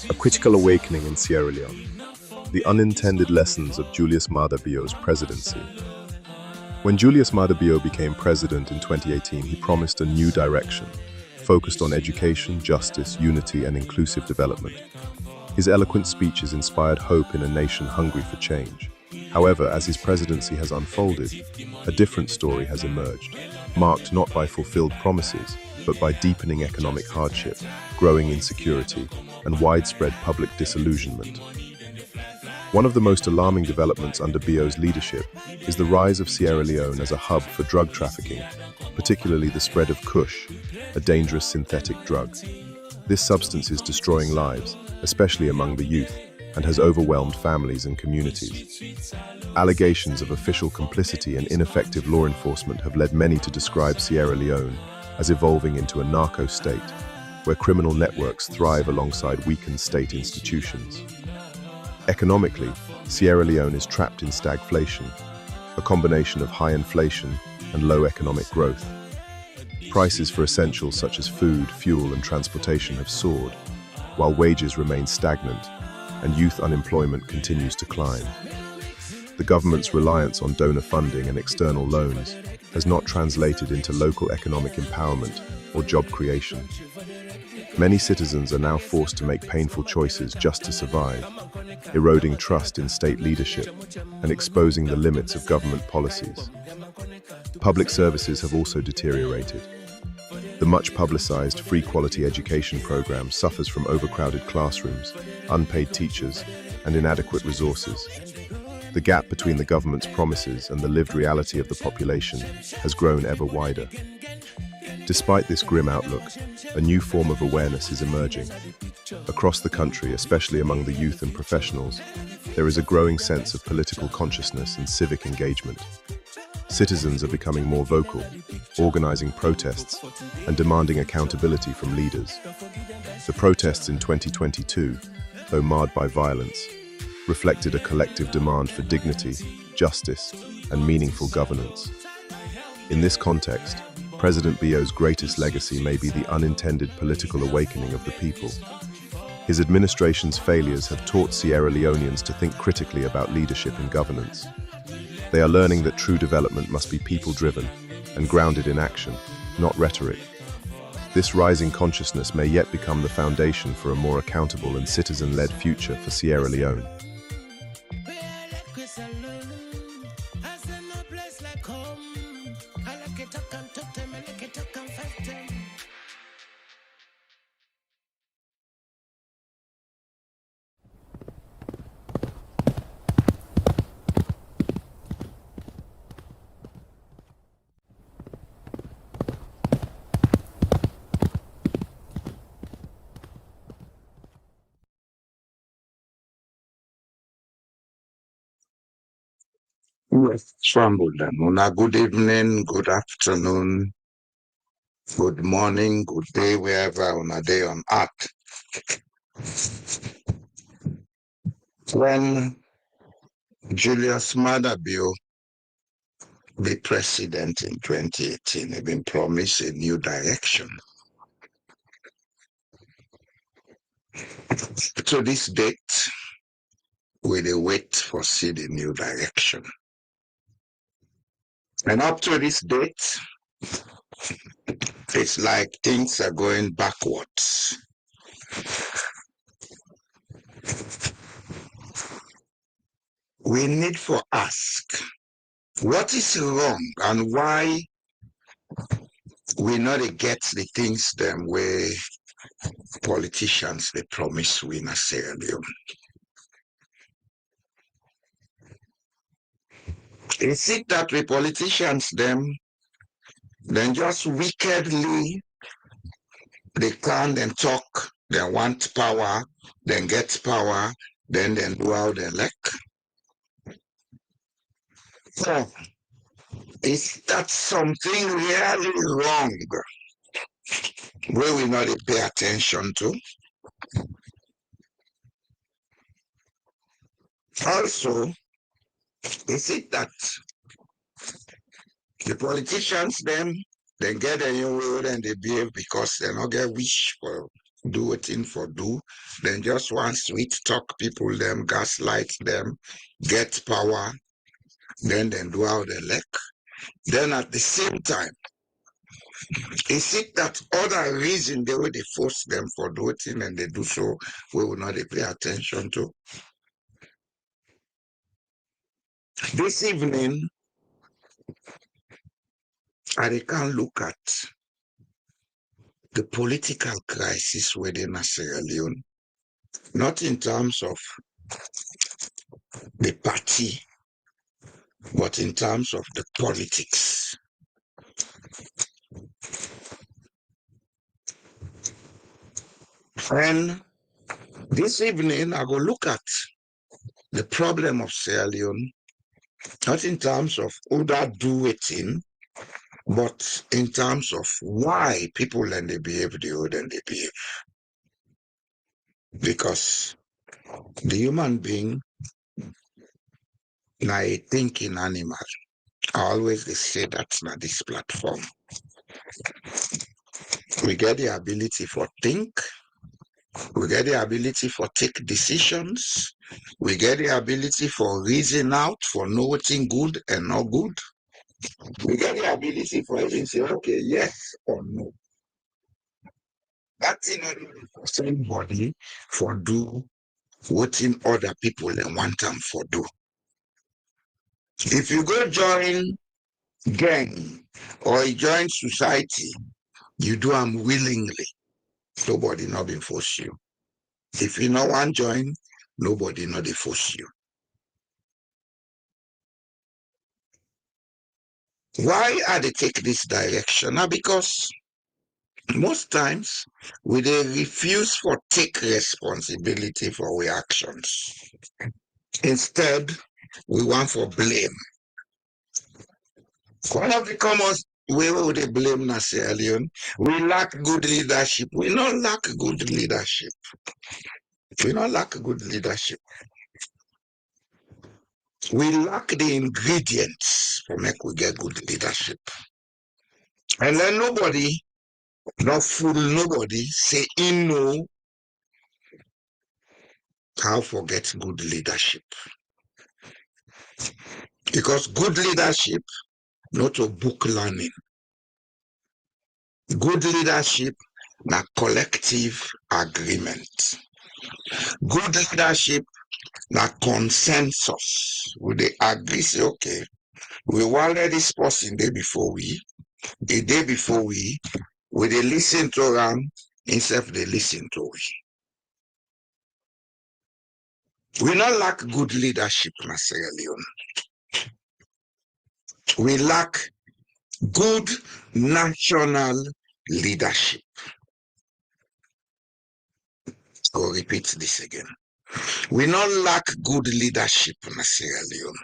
A critical awakening in Sierra Leone. The unintended lessons of Julius Maada Bio's presidency. When Julius Maada Bio became president in 2018, he promised a new direction, focused on education, justice, unity, and inclusive development. His eloquent speeches inspired hope in a nation hungry for change. However, as his presidency has unfolded, a different story has emerged, marked not by fulfilled promises, but by deepening economic hardship, growing insecurity, and widespread public disillusionment. One of the most alarming developments under Bio's leadership is the rise of Sierra Leone as a hub for drug trafficking, particularly the spread of Kush, a dangerous synthetic drug. This substance is destroying lives, especially among the youth, and has overwhelmed families and communities. Allegations of official complicity and ineffective law enforcement have led many to describe Sierra Leone as evolving into a narco state, where criminal networks thrive alongside weakened state institutions. Economically, Sierra Leone is trapped in stagflation, a combination of high inflation and low economic growth. Prices for essentials such as food, fuel, and transportation have soared, while wages remain stagnant and youth unemployment continues to climb. The government's reliance on donor funding and external loans has not translated into local economic empowerment or job creation. Many citizens are now forced to make painful choices just to survive, eroding trust in state leadership and exposing the limits of government policies. Public services have also deteriorated. The much-publicized free quality education program suffers from overcrowded classrooms, unpaid teachers, and inadequate resources. The gap between the government's promises and the lived reality of the population has grown ever wider. Despite this grim outlook, a new form of awareness is emerging. Across the country, especially among the youth and professionals, there is a growing sense of political consciousness and civic engagement. Citizens are becoming more vocal, organizing protests and demanding accountability from leaders. The protests in 2022, though marred by violence, reflected a collective demand for dignity, justice, and meaningful governance. In this context, President Bio's greatest legacy may be the unintended political awakening of the people. His administration's failures have taught Sierra Leoneans to think critically about leadership and governance. They are learning that true development must be people-driven and grounded in action, not rhetoric. This rising consciousness may yet become the foundation for a more accountable and citizen-led future for Sierra Leone. Yes, Swambudamuna. Good evening, good afternoon, good morning, good day, wherever on a day on earth. When Julius Maada Bio be president in 2018, he been promised a new direction. To this date, we dey wait for see the new direction. And up to this date, it's like things are going backwards. We need to ask, what is wrong and why we not get the things them where politicians they promise we in Sierra Leone? Is it that we politicians them then just wickedly they come and talk, they want power, then get power, then do how they like? So, is that something really wrong where we not pay attention to? Also, is it that the politicians them Then get a new way and they behave because they not get wish for do a thing for do. Then just one sweet talk people them, gaslight them, get power, then do out the leg. Then at the same time, is it that other reason they will force them for doing it and they do so, we will not pay attention to? This evening, I can look at the political crisis within Sierra Leone, not in terms of the party, but in terms of the politics. And this evening, I will look at the problem of Sierra Leone, not in terms of who that do it in, but in terms of why people and they behave the way and they behave. Because the human being, na a thinking animal. I always say that na this platform. We get the ability for think, we get the ability for take decisions, we get the ability for reason out, for knowing good and not good. We get the ability for even say, okay, yes or no. That's in order for somebody for do what in other people and want them for do. If you go join gang or you join society, you do them willingly. Nobody not be force you. If you no want join, nobody not they force you. Why are they take this direction? Now because most times we they refuse for take responsibility for our actions. Instead, we want for blame. One of the common way we they blame Sierra Leone, we lack good leadership. We not lack good leadership. We not lack good leadership. We lack the ingredients for make we get good leadership. And then nobody, not fool nobody, say in know how forget good leadership. Because good leadership, not a book learning. Good leadership, na collective agreement. Good leadership, na consensus. We they agree, say, okay, we want let this person day before we, the day before we they listen to them, instead they listen to we. We not lack good leadership in Sierra Leone. We lack good national leadership. Go repeat this again. We not lack good leadership in Sierra Leone.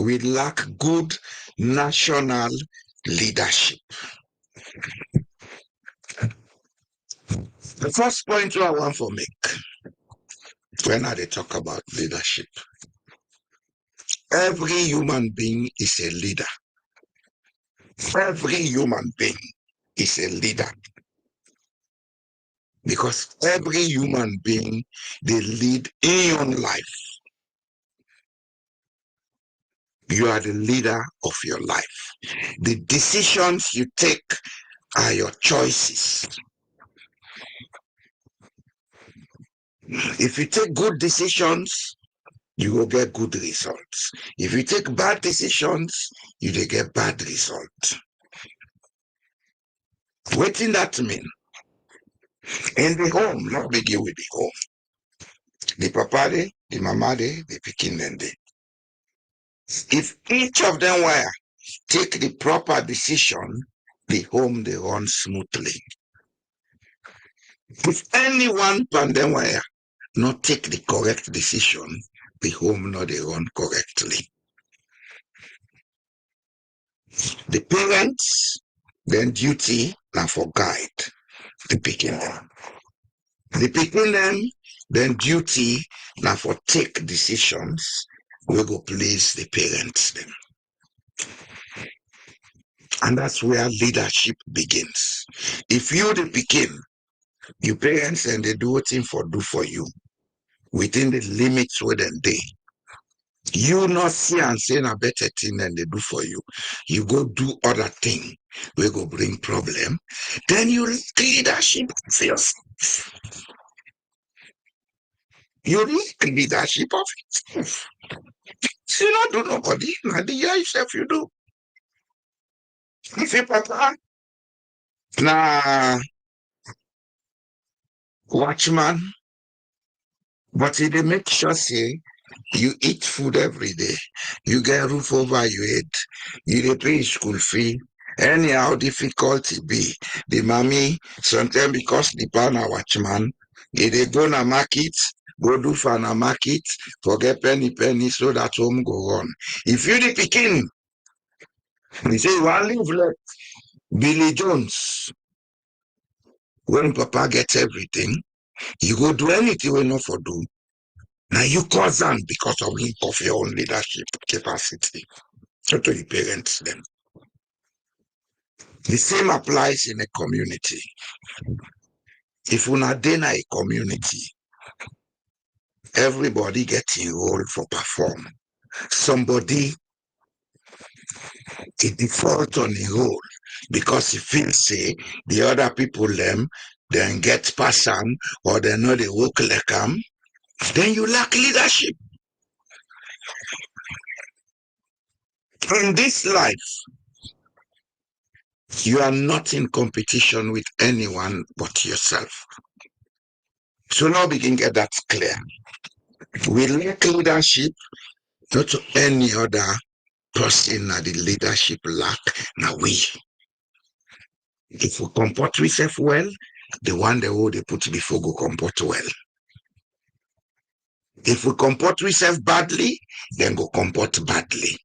We lack good national leadership. The first point I want to make when they talk about leadership, every human being is a leader. Every human being is a leader. Because every human being, they lead in your life. You are the leader of your life. The decisions you take are your choices. If you take good decisions, you will get good results. If you take bad decisions, you will get bad results. What does that mean? In the home, not begin with the home. The papa de, the mama de, the pikin de. If each of them were take the proper decision, the home they run smoothly. If anyone from them were not take the correct decision, the home not they run correctly. The parents, then duty now for guide the picking them. The picking them, then duty now for take decisions. We go please the parents them. And that's where leadership begins. If you the pikin, your parents and they do what thing do for you within the limits where they. You not see and say a better thing than they do for you. You go do other thing, we go bring problem. Then you leadership feels. You like leadership of yourself. You not do nobody. Not the yourself you do. If you papa, na watchman, but he dey make sure say you eat food every day. You get roof over your head. You dey pay school fee. Anyhow difficult it be. The mommy, sometimes because the pan a watchman, they go na market, go do for na market, forget penny so that home go on. If you the pikin, you say you want live like Billy Jones. When Papa gets everything, you go do anything we not for do. Now you cause them because of your own leadership capacity. So to the parents them. The same applies in a community. If una dey na a community, everybody gets enrolled for perform. Somebody he default on a role because he feels say the other people them then get person or they know they work like them, then you lack leadership. In this life, you are not in competition with anyone but yourself. So now we can get that clear. We lack leadership, not to any other person that the leadership lack. Now we. If we comport ourselves well, the one they put before go comport well. If we comport ourselves badly, then go comport badly.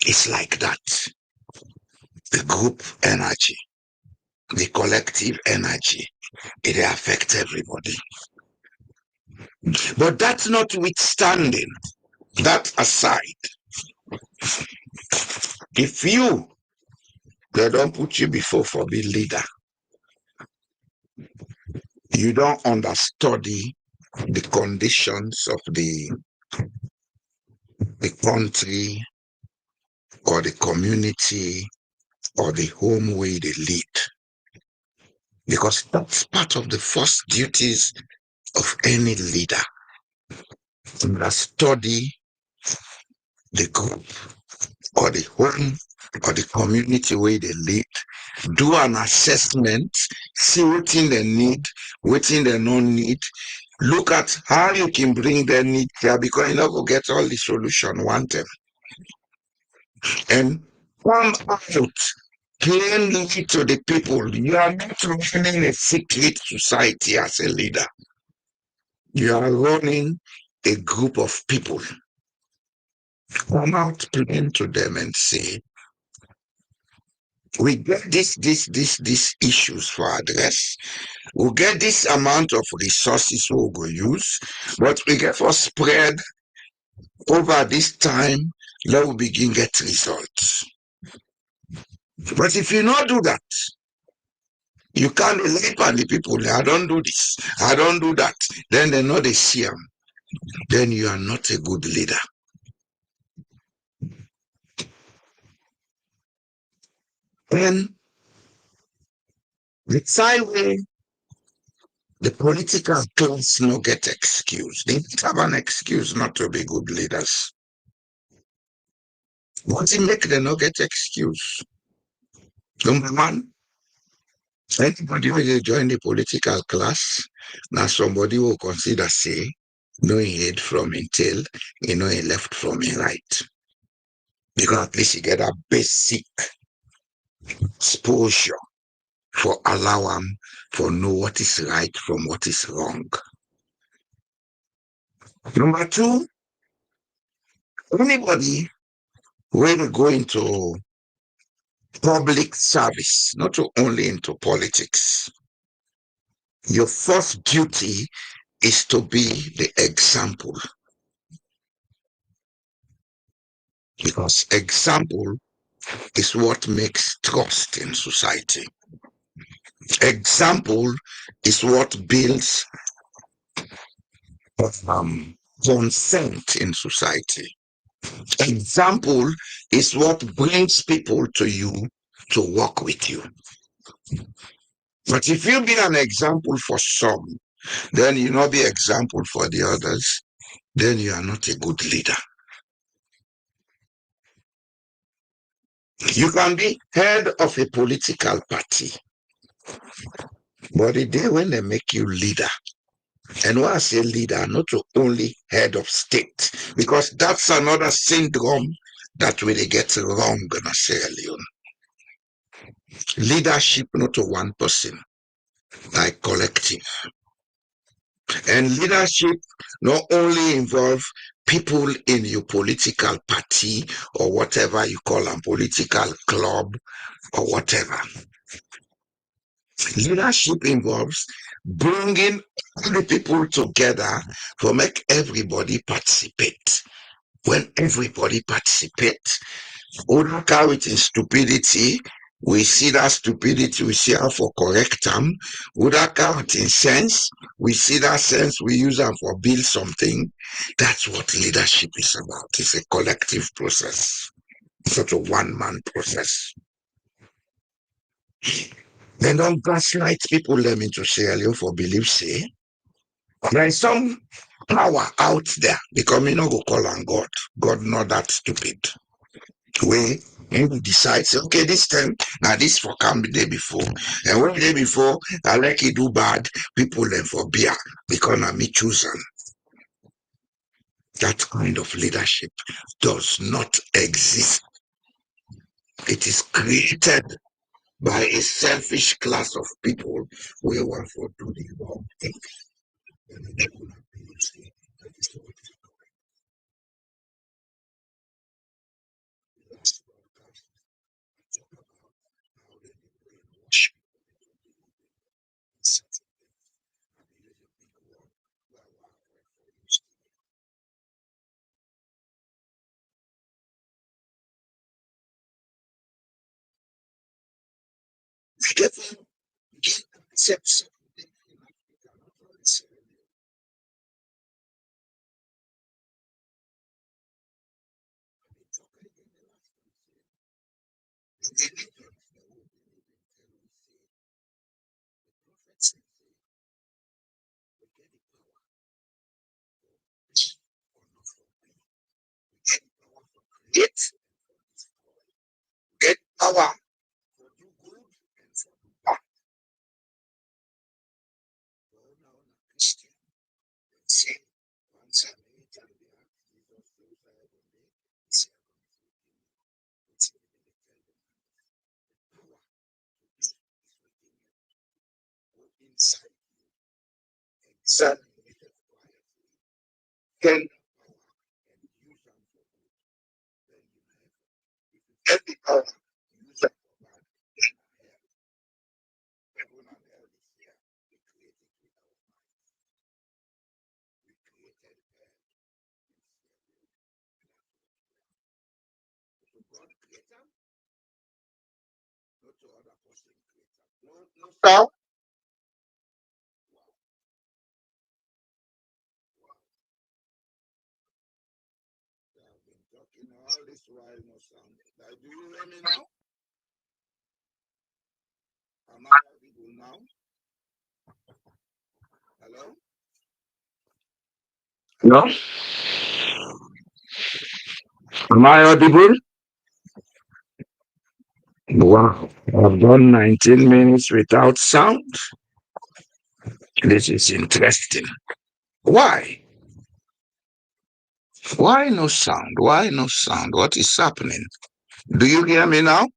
It's like that. The group energy, the collective energy, it affects everybody. But that's notwithstanding, that aside, if you, they don't put you before for the leader, you don't understudy the conditions of the country or the community or the home where they lead. Because that's part of the first duties of any leader. To study the group or the home or the community where they lead, do an assessment, see what thing they need, what thing they don't need, look at how you can bring their need here because you not go get all the solution wanted. And come out plainly to the people. You are not running a secret society as a leader. You are running a group of people. Come out plain to them and say, we get these issues for address. We'll get this amount of resources we'll go use, but we get for spread over this time, let we begin get results. But if you not do that, you can't relate on the people. I don't do this. I don't do that. Then they know they see them. Then you are not a good leader. Then the time way the political class no get excuse. They don't have an excuse not to be good leaders. What it make them not get excuse? Number one, anybody who join the political class, now somebody will consider say, no he head from his tail, he know he left from his right. Because at least he get a basic exposure for allow him for know what is right from what is wrong. Number two, anybody when go into public service, not only into politics, your first duty is to be the example. Because example is what makes trust in society. Example is what builds consent in society. Example is what brings people to you to work with you. But if you be an example for some, then you not be example for the others, then you are not a good leader. You can be head of a political party, but the day when they make you leader, and when I say leader, not only head of state, because that's another syndrome that we get wrong in Sierra Leone. Leadership not to one person, like collective. And leadership not only involve people in your political party or whatever you call a political club or whatever. Leadership involves bringing the people together to make everybody participate. When everybody participates, Odaka with his stupidity, we see that stupidity, we see how for correct them. Odaka with his sense, we see that sense, we use them for build something. That's what leadership is about. It's a collective process. It's not a one-man process. They don't gaslight people them into Sierra Leone for belief, say. There is some power out there because me no go call on God. God not that stupid. Way he decides, okay, this time now this for come the day before. And when the day before, I like it do bad, people then for beer because I me choose them. That kind of leadership does not exist. It is created by a selfish class of people who want to do the wrong thing. Get power. So can get the power. Now, all this while no sound. Do you hear me now? Am I audible now? Hello? No? Am I audible? Wow. I've done 19 minutes without sound. This is interesting. Why? Why no sound? Why no sound? What is happening? Do you hear me now?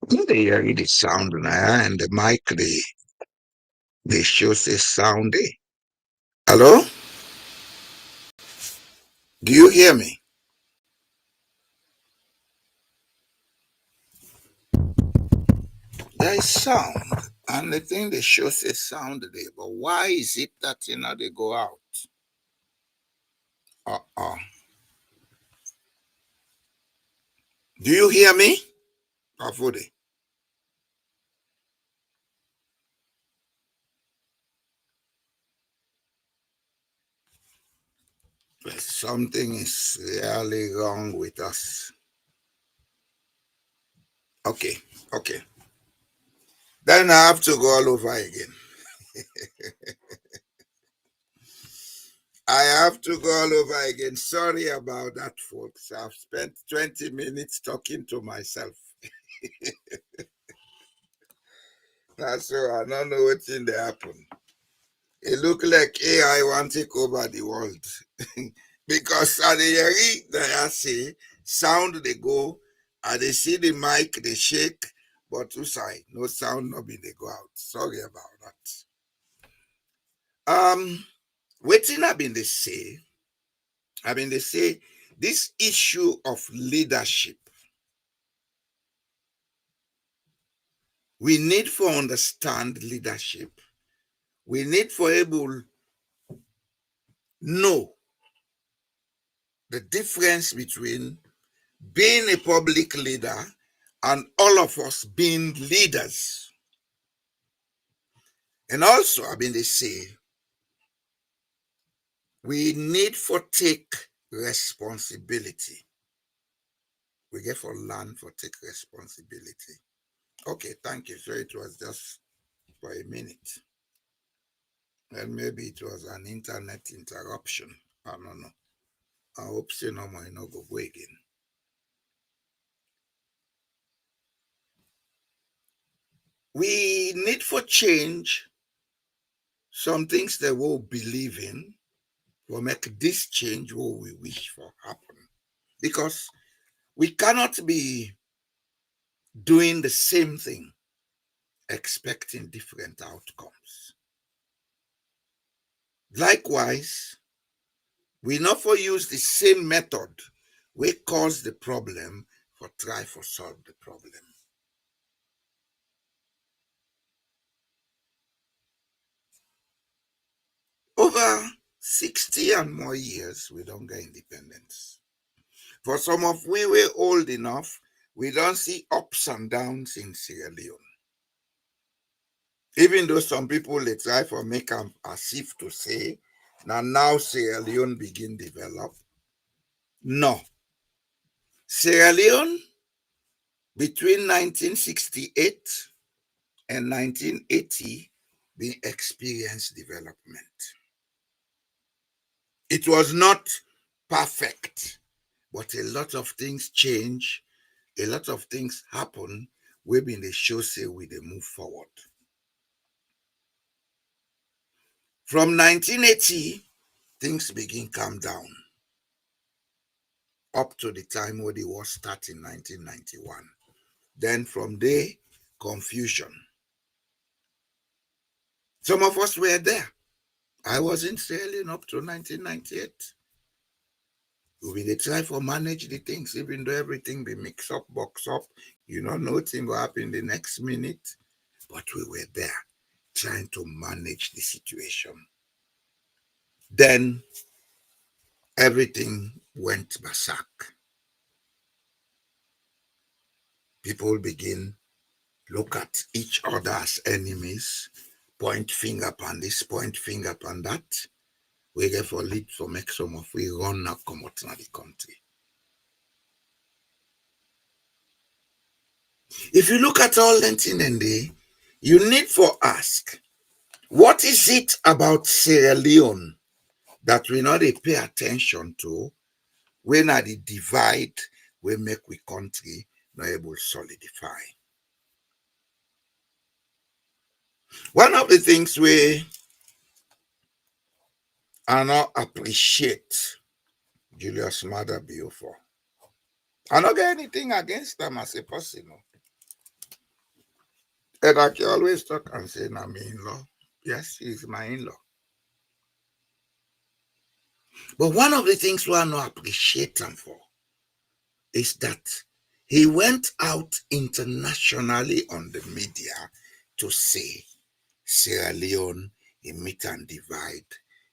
They hear the sound now and the mic they show say sound. Hello? Do you hear me? There is sound. And the thing they show say sound there. But why is it that they go out? Uh-uh. Do you hear me? Afode? Something is really wrong with us. Okay, okay. Then I have to go all over again. I have to go all over again. Sorry about that, folks. I've spent 20 minutes talking to myself. That's so I don't know what's in there happen. It look like AI want to take over the world. Because at the say sound they go, and they see the mic, they shake, but two side, no sound, no be they go out. Sorry about that. Waiting they say this issue of leadership, we need for understand leadership. We need for able know the difference between being a public leader and all of us being leaders. And also, they say, we need for take responsibility. We get for learn for take responsibility. Okay, thank you. So it was just for a minute. And maybe it was an internet interruption. I don't know. I hope so no more no go again. We need for change some things that we'll believe in will make this change what we wish for happen. Because we cannot be doing the same thing expecting different outcomes. Likewise, we not for use the same method we cause the problem for try for solve the problem. Over 60 and more years, we don't get independence. For some of we were old enough, we don't see ups and downs in Sierra Leone. Even though some people they try for make them as if to say, now Sierra Leone begin develop. No. Sierra Leone between 1968 and 1980 been experienced development. It was not perfect, but a lot of things change, a lot of things happen. We been the show say we they move forward. From 1980, things begin calm down up to the time where the war started in 1991. Then from there, confusion. Some of us were there. I was in sailing up to 1998. We dey try for manage the things, even though everything be mix up, box up. You know, nothing will happen the next minute. But we were there trying to manage the situation. Then everything went berserk. People begin look at each other as enemies, point finger upon this, point finger upon that. We get for lead for make some of we run now come out in the country. If you look at all that thing and day, you need for ask, what is it about Sierra Leone that we not pay attention to when are the divide we make we country not able to solidify? One of the things we are not appreciate Julius Maada Bio for. I don't get anything against them as a person. No. And I can always talk and say, "Na my in-law." Yes, he's my in-law. But one of the things we are not appreciate him for is that he went out internationally on the media to say Sierra Leone, he meet and divide,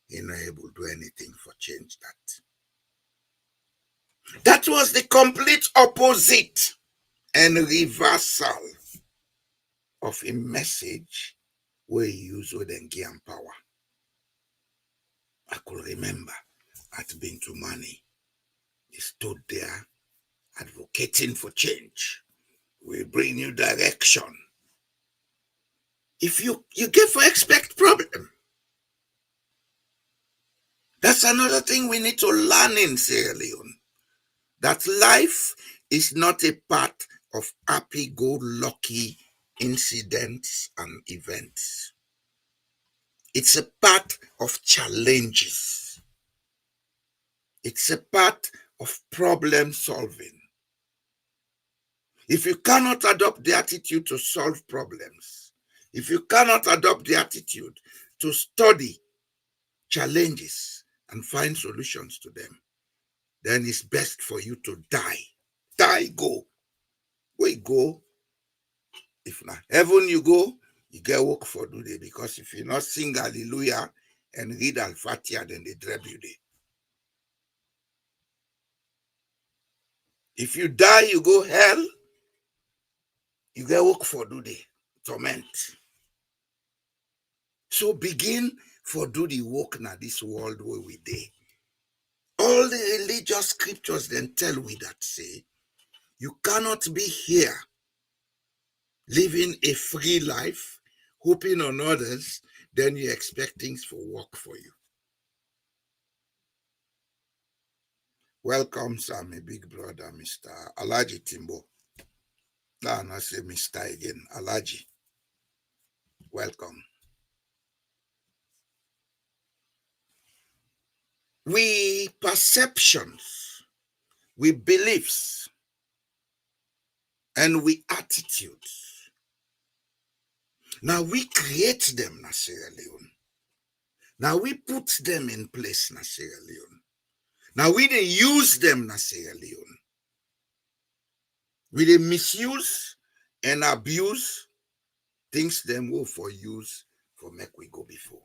he not able to do anything for change that. That was the complete opposite and reversal of a message where he used with Ngiam power. I could remember at Bintu Mani, he stood there advocating for change. We bring you direction. If you get for expect problem. That's another thing we need to learn in Sierra Leone. That life is not a part of happy-go-lucky incidents and events. It's a part of challenges. It's a part of problem solving. If you cannot adopt the attitude to solve problems, if you cannot adopt the attitude to study challenges and find solutions to them, then it's best for you to die. Die, go. Where you go, if not heaven you go, you get work for today, because if you not sing hallelujah and read Al-Fatiha, then they drop you there. If you die, you go hell, you get work for today, torment. So begin for do the work now this world where we dey. All the religious scriptures then tell we that say, you cannot be here living a free life, hoping on others, then you expect things for work for you. Welcome, sir, my big brother, Mr. Alaji Timbo. Now I say Mr. again, Alaji. Welcome. We perceptions, we beliefs, and we attitudes. Now we create them na Sierra Leone. Now we put them in place na Sierra Leone. Now we dey use them na Sierra Leone. We dey misuse and abuse things them will for use for make we go before.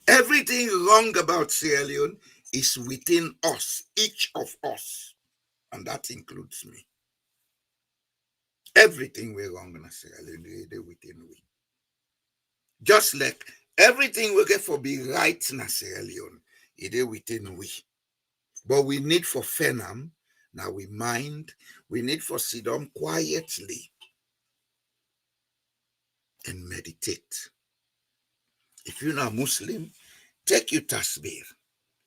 Everything wrong about Sierra Leone is within us, each of us, and that includes me. Everything we're wrong in Sierra Leone is within we. Just like everything we get for be right in Sierra Leone is within we. But we need for Fenam, now we mind, we need for sit down quietly and meditate. If you're not Muslim, take your tasbih,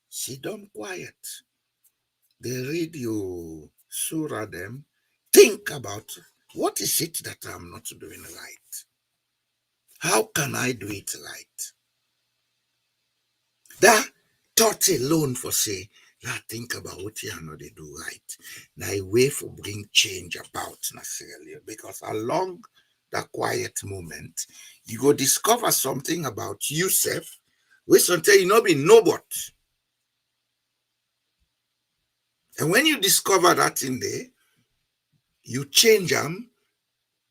sit down quiet. They read your surah them, think about what is it that I'm not doing right? How can I do it right? That thought alone for say, now think about what you know they do right. Now a way for bring change about necessarily, because along that quiet moment, you go discover something about yourself, which sometimes you not be nobody. And when you discover that in there, you change them.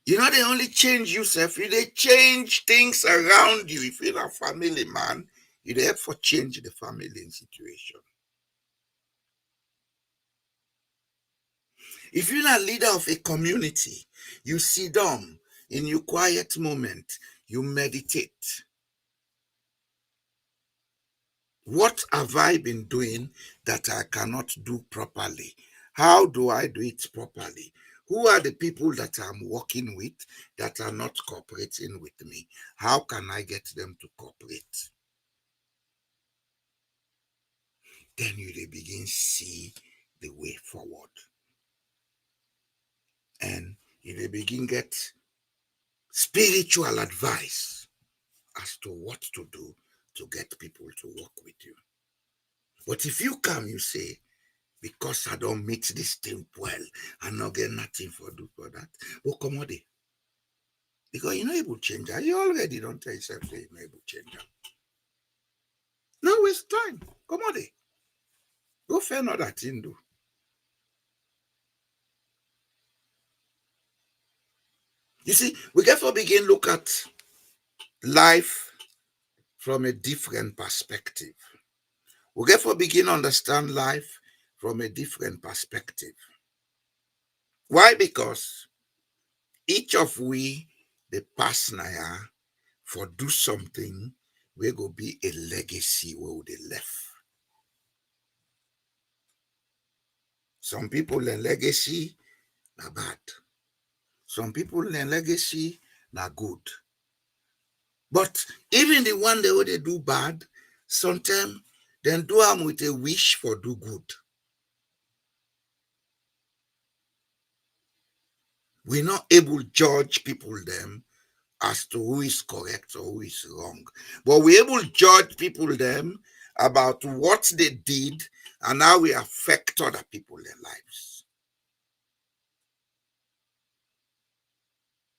You know, they only change yourself, you they change things around you. If you're a family man, you therefore change the family situation. If you're a leader of a community, you sit down in your quiet moment, you meditate. What have I been doing that I cannot do properly? How do I do it properly? Who are the people that I'm working with that are not cooperating with me? How can I get them to cooperate? Then you begin see the way forward. And you begin get spiritual advice as to what to do to get people to work with you. But if you come, you say, because I don't meet this thing well, I not get nothing for do for that. Well, come on, because you're not able to change that. You already don't tell yourself that you're not able to change that. No waste time. Come on, go fair another thing do. You see, we get to begin look at life from a different perspective. We therefore begin to understand life from a different perspective. Why? Because each of we, the pass now, for do something, we go be a legacy where they left. Some people in legacy na bad. Some people in legacy na good. But even the one that they do bad, sometimes they do them with a wish for do good. We're not able to judge people them as to who is correct or who is wrong. But we're able to judge people them about what they did and how we affect other people in their lives.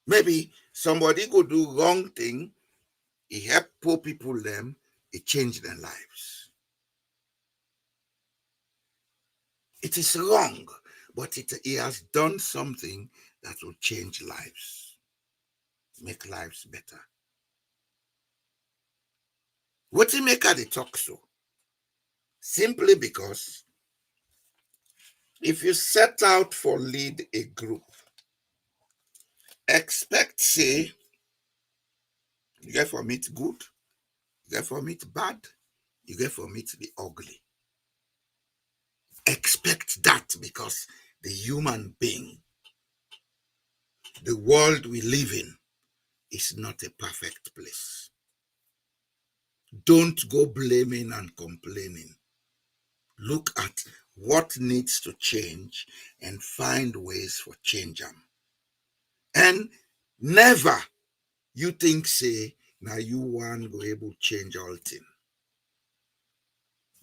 Maybe somebody go do wrong thing, he help poor people them, he change their lives. It is wrong, but he has done something that will change lives, make lives better. What he make her they talk so? Simply because if you set out for lead a group, expect say you get from it good, you get from it bad, you get from it the ugly. Expect that because the human being, the world we live in, is not a perfect place. Don't go blaming and complaining. Look at what needs to change and find ways for change them. And never you think say now you one go able change all things.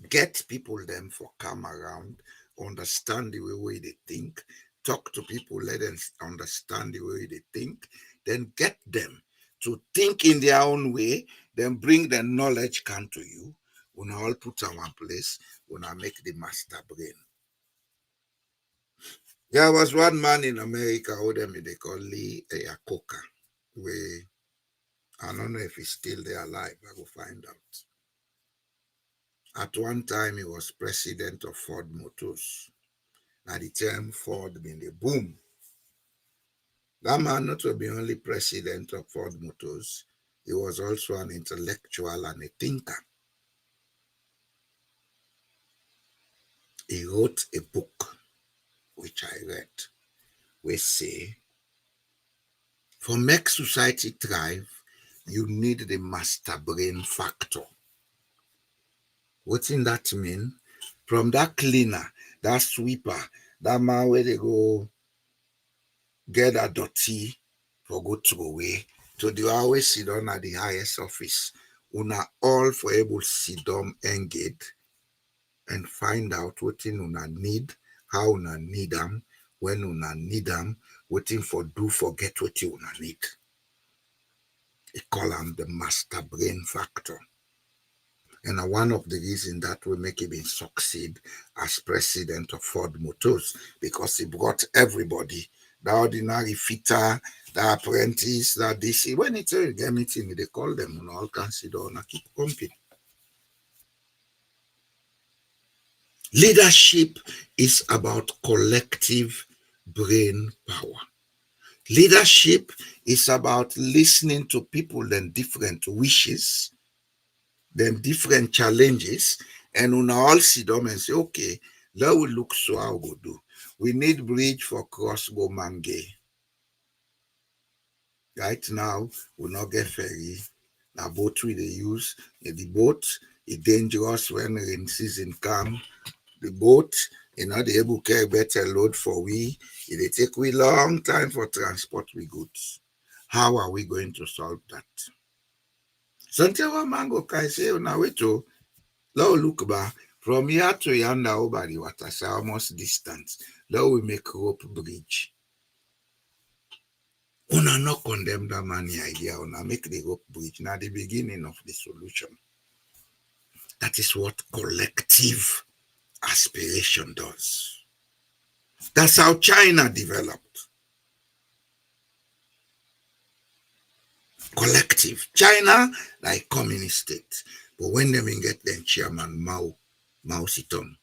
Get people them for come around, understand the way they think, talk to people, let them understand the way they think, then get them to think in their own way, then bring the knowledge come to you. When all put on one place, when I make the master brain. There was one man in America who they call Lee Iacocca, where I don't know if he's still there alive. I will find out. At one time, he was president of Ford Motors. At the time, Ford been the boom. That man not to be only president of Ford Motors, he was also an intellectual and a thinker. He wrote a book, which I read, which say, for make society thrive, you need the master brain factor. What in that mean? From that cleaner, that sweeper, that man where they go get that dirty for go throw away, to the always sit down at the highest office. Una all for able sit down engage and find out what in una need, how una need them, when una need them, what in for do forget what you una need. They call them the master brain factor. And one of the reasons that will make him succeed as president of Ford Motors, because he brought everybody, the ordinary fitter, the apprentice, that this. When it's a meeting, they call them and all consider and keep company. Leadership is about collective brain power. Leadership is about listening to people and different wishes, then different challenges, and una all sit down and say, okay, let we look so how we go do. We need bridge for cross go Mange. Right now, we not get ferry. Now boat we they use. The boat is dangerous when rain season come. The boat, they able to carry better load for we. It take we long time for transport we goods. How are we going to solve that? Santiago Mango can say, now wait to now look back from here to yonder over the water, so almost distance. Now we make rope bridge. Una not condemn that money idea, una make the rope bridge. Now the beginning of the solution. That is what collective aspiration does. That's how China developed. Collective. China, like communist state. But when they get their chairman Mao, Mao Zedong.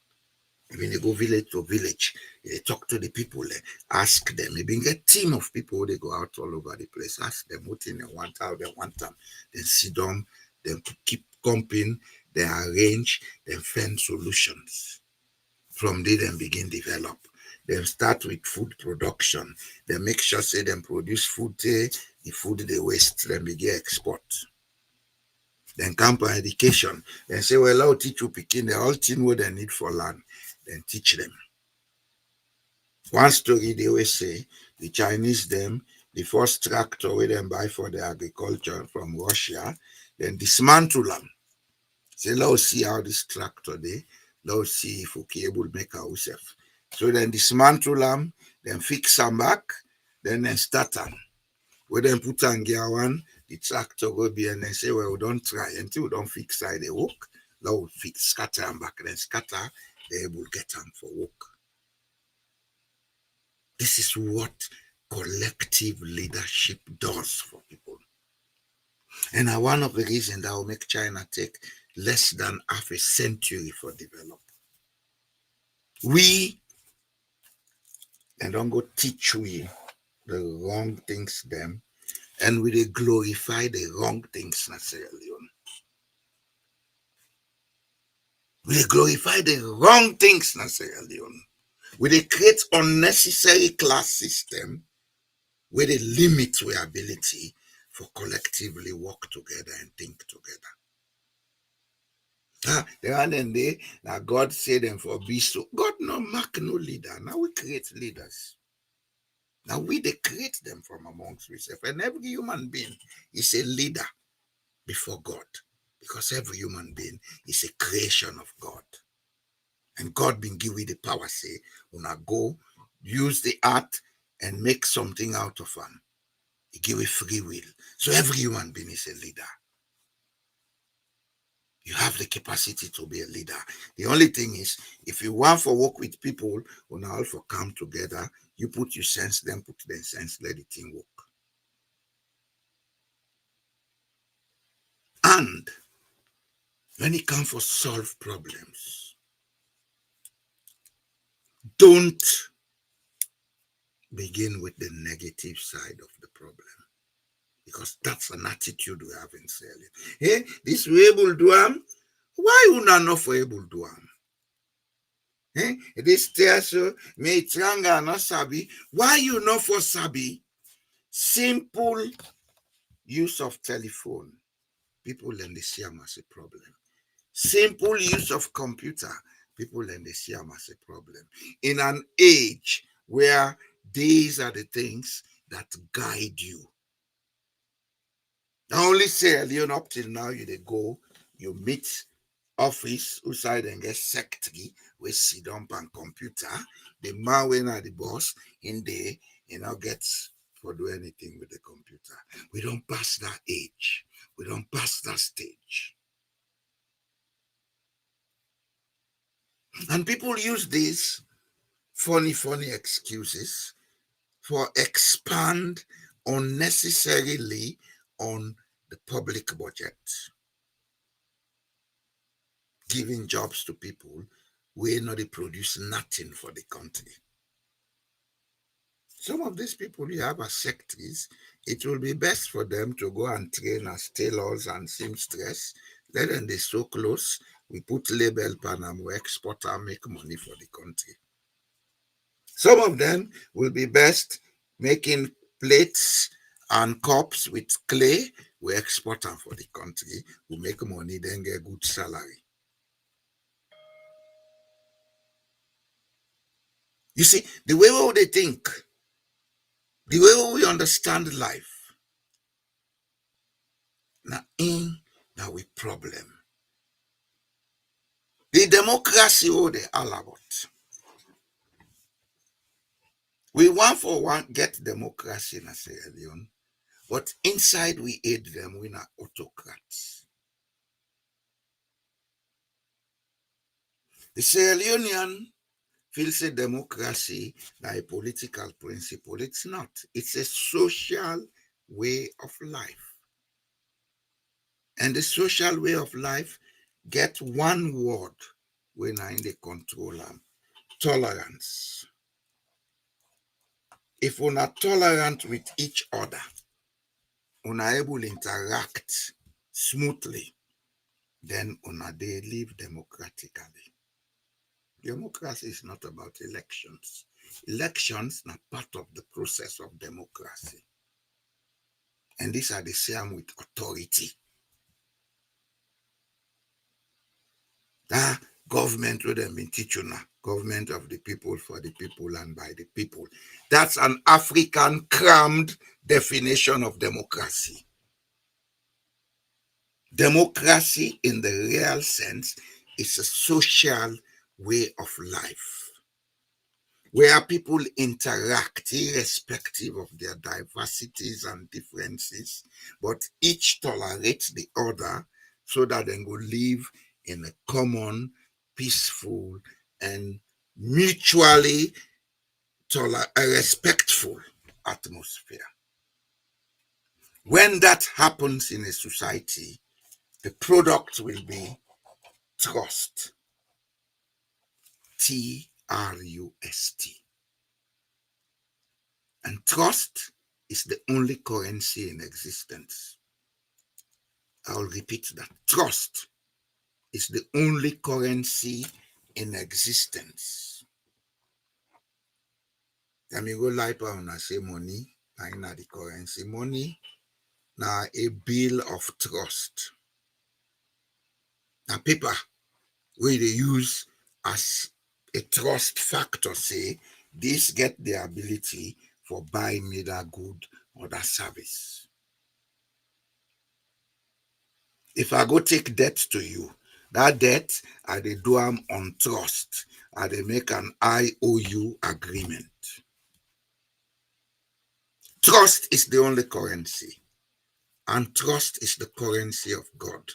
When they go village to village, they talk to the people, ask them. Maybe get team of people, they go out all over the place, ask them what in they want, how they want them. Then sit down, then keep comping, then arrange, then find solutions. From there, then begin develop. Then start with food production. Then make sure say them produce food, the food they waste, then begin export. Then come for education. Then say, well, I'll teach you picking the whole thing what they need for land. Then teach them. One story they always say, the Chinese them, the first tractor we them buy for the agriculture from Russia, then dismantle them. Say, let's see how this tractor they, let's see if we can able to make ourselves. So then dismantle them, then fix them back, then start them. We then put on gear one, the tractor will be and then say, well, we don't try until we don't fix side the work. Now we fix scatter them back, then scatter, they able to get them for work. This is what collective leadership does for people. And one of the reasons that will make China take less than half a century for develop. We, and don't go teach we the wrong things them, and we they glorify the wrong things na Sierra Leone. We glorify the wrong things na Sierra Leone. We they create unnecessary class system where they limit our ability for collectively work together and think together. The other day, now God said them for be so. God no mark no leader. Now we create leaders. Now we they create them from amongst ourselves. And every human being is a leader before God. Because every human being is a creation of God. And God been give you the power, say, when I go, use the art and make something out of them. He give you free will. So every human being is a leader. You have the capacity to be a leader. The only thing is, if you want to work with people who now all for come together, you put your sense, then put their sense, let the thing work. And when it comes for solve problems, don't begin with the negative side of the problem. Because that's an attitude we have in Sierra Leone. Hey, this we able do am. Why you not for able do am? Hey, this tells you me tranga not sabi. Why you not for sabi? Simple use of telephone. People learn they see them as a problem. Simple use of computer. People learn they see them as a problem. In an age where these are the things that guide you. I only say Leon up till now you they go, you meet office outside and get secretary we sit down on computer. The man when are the boss in there, gets for do anything with the computer. We don't pass that age. We don't pass that stage. And people use these funny excuses for expand unnecessarily on the public budget. Giving jobs to people where not they produce nothing for the country. Some of these people you have as secretaries, it will be best for them to go and train as tailors and seamstress. Let them they so close. We put label pan and we export and make money for the country. Some of them will be best making plates and cups with clay. We export them for the country. We make money, then get good salary. You see, the way they think, the way we understand life, now we problem. The democracy they all about. We want for one get democracy in Sierra Leone, but inside we aid them, we are autocrats. The Sierra Leonean feels a democracy like a political principle. It's not. It's a social way of life. And the social way of life get one word wey na im dey control am. Tolerance. If una tolerant with each other, una able interact smoothly, then una dey live democratically. Democracy is not about elections. Elections are part of the process of democracy. And these are the same with authority. That government wey dem been teach una, government of the people, for the people, and by the people. That's an African crammed definition of democracy. Democracy in the real sense is a social way of life where people interact irrespective of their diversities and differences, but each tolerates the other so that they will live in a common, peaceful, and mutually respectful atmosphere. When that happens in a society, the product will be trust. Trust. And trust is the only currency in existence. I'll repeat that. Trust is the only currency in existence. Let me go like when I say money, I know the currency. Money now a bill of trust. Now paper we they use as a trust factor, say this get the ability for buying me that good or that service. If I go take debt to you, that debt I dey do am on trust. I dey make an IOU agreement. Trust is the only currency, and trust is the currency of God.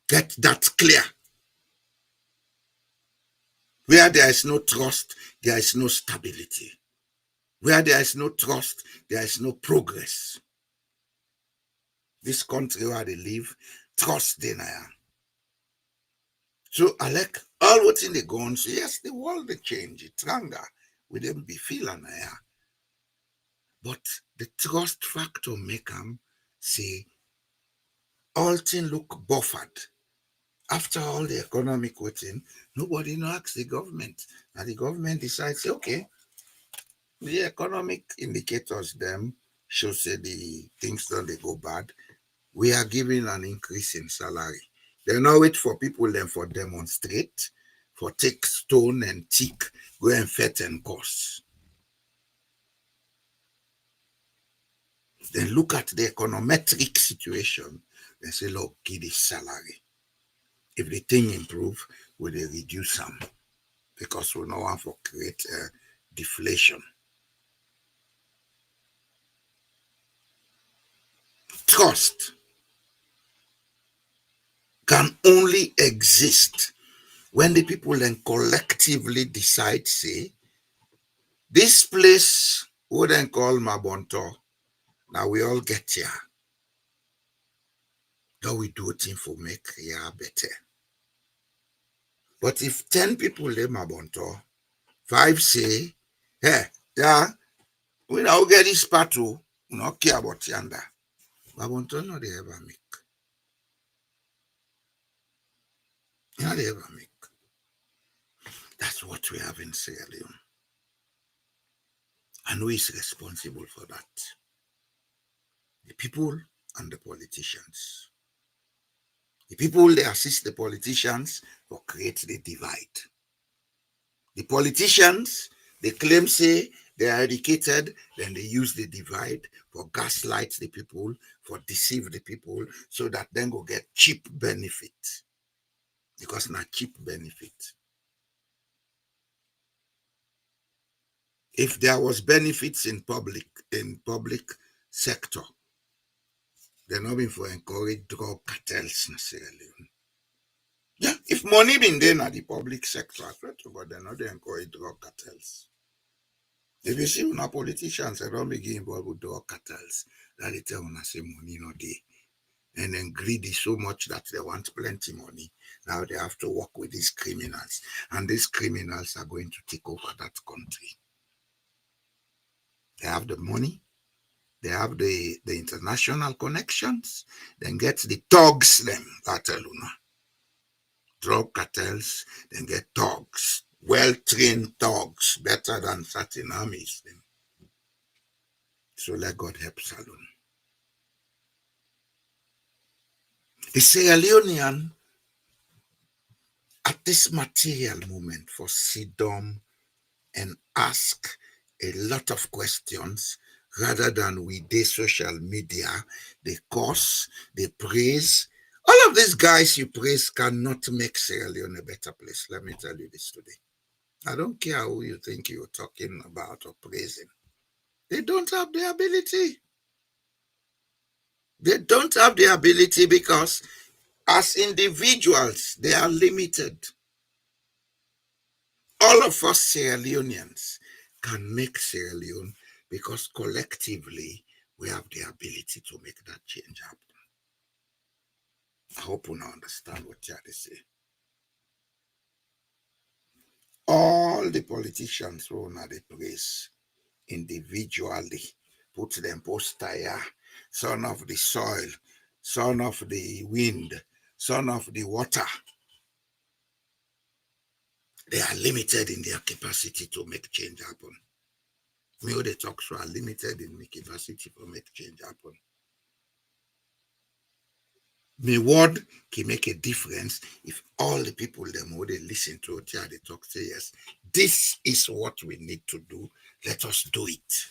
Get that clear. Where there is no trust, there is no stability. Where there is no trust, there is no progress. This country where they live, trust dey na ya. So I like all what in the go on. So yes, the world they change, it's stronger. We them be feeling na ya. But the trust factor make them say all things look buffered. After all the economic waiting, nobody no asks the government. And the government decides, okay, the economic indicators them show say the things don't they go bad. We are giving an increase in salary. They not wait for people then for demonstrate, for take stone and tick, go and fet and cost. Then look at the econometric situation and say, look, give this salary. If the thing improve, will they reduce some? Because we don't want to create deflation. Trust can only exist when the people then collectively decide, say, this place we then call Mabonto, now we all get here. Now we do things for make here better. But if 10 people live Mabonto, 5 say, hey, yeah, we now get this battle, we not care about yanda. Mabonto no they ever make. No they ever make. That's what we have in Sierra Leone. And who is responsible for that? The people and the politicians. The people, they assist the politicians to create the divide. The politicians, they claim, say, they are educated, then they use the divide for gaslight the people, for deceive the people, so that then go get cheap benefit. Because not cheap benefit. If there was benefits in public sector, they're not been for encourage drug cartels necessarily. Yeah, if money been there in the public sector, I swear to God, they're not encourage drug cartels. If you see una politicians, they don't begin involved with drug cartels, that they tell una say money no dey. And then greedy so much that they want plenty money. Now they have to work with these criminals, and these criminals are going to take over that country. They have the money, they have the international connections, then get the thugs them, Barcelona. Drug cartels, then get thugs, well-trained thugs, better than certain armies. Them. So let God help Salon. The Sierra Leonean, at this material moment, for sit down and ask a lot of questions rather than with the social media, the curse, the praise. All of these guys you praise cannot make Sierra Leone a better place. Let me tell you this today. I don't care who you think you're talking about or praising. They don't have the ability. They don't have the ability because as individuals, they are limited. All of us Sierra Leoneans can make Sierra Leone because collectively we have the ability to make that change happen. I hope you now understand what I say. All the politicians who are the praise individually, put them poster here, son of the soil, son of the wind, son of the water. They are limited in their capacity to make change happen. Me, all the talks are limited in the capacity to make change happen. My word can make a difference if all the people them who they listen to it, they talk say yes, this is what we need to do. Let us do it.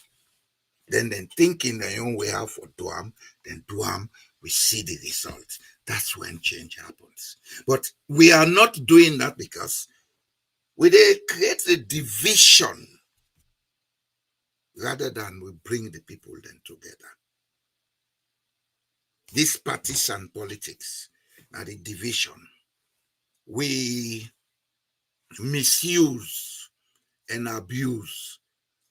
Then think in their own way how for do them, then do them, we see the results. That's when change happens. But we are not doing that because we create a division rather than we bring the people then together. This partisan politics are the division. We misuse and abuse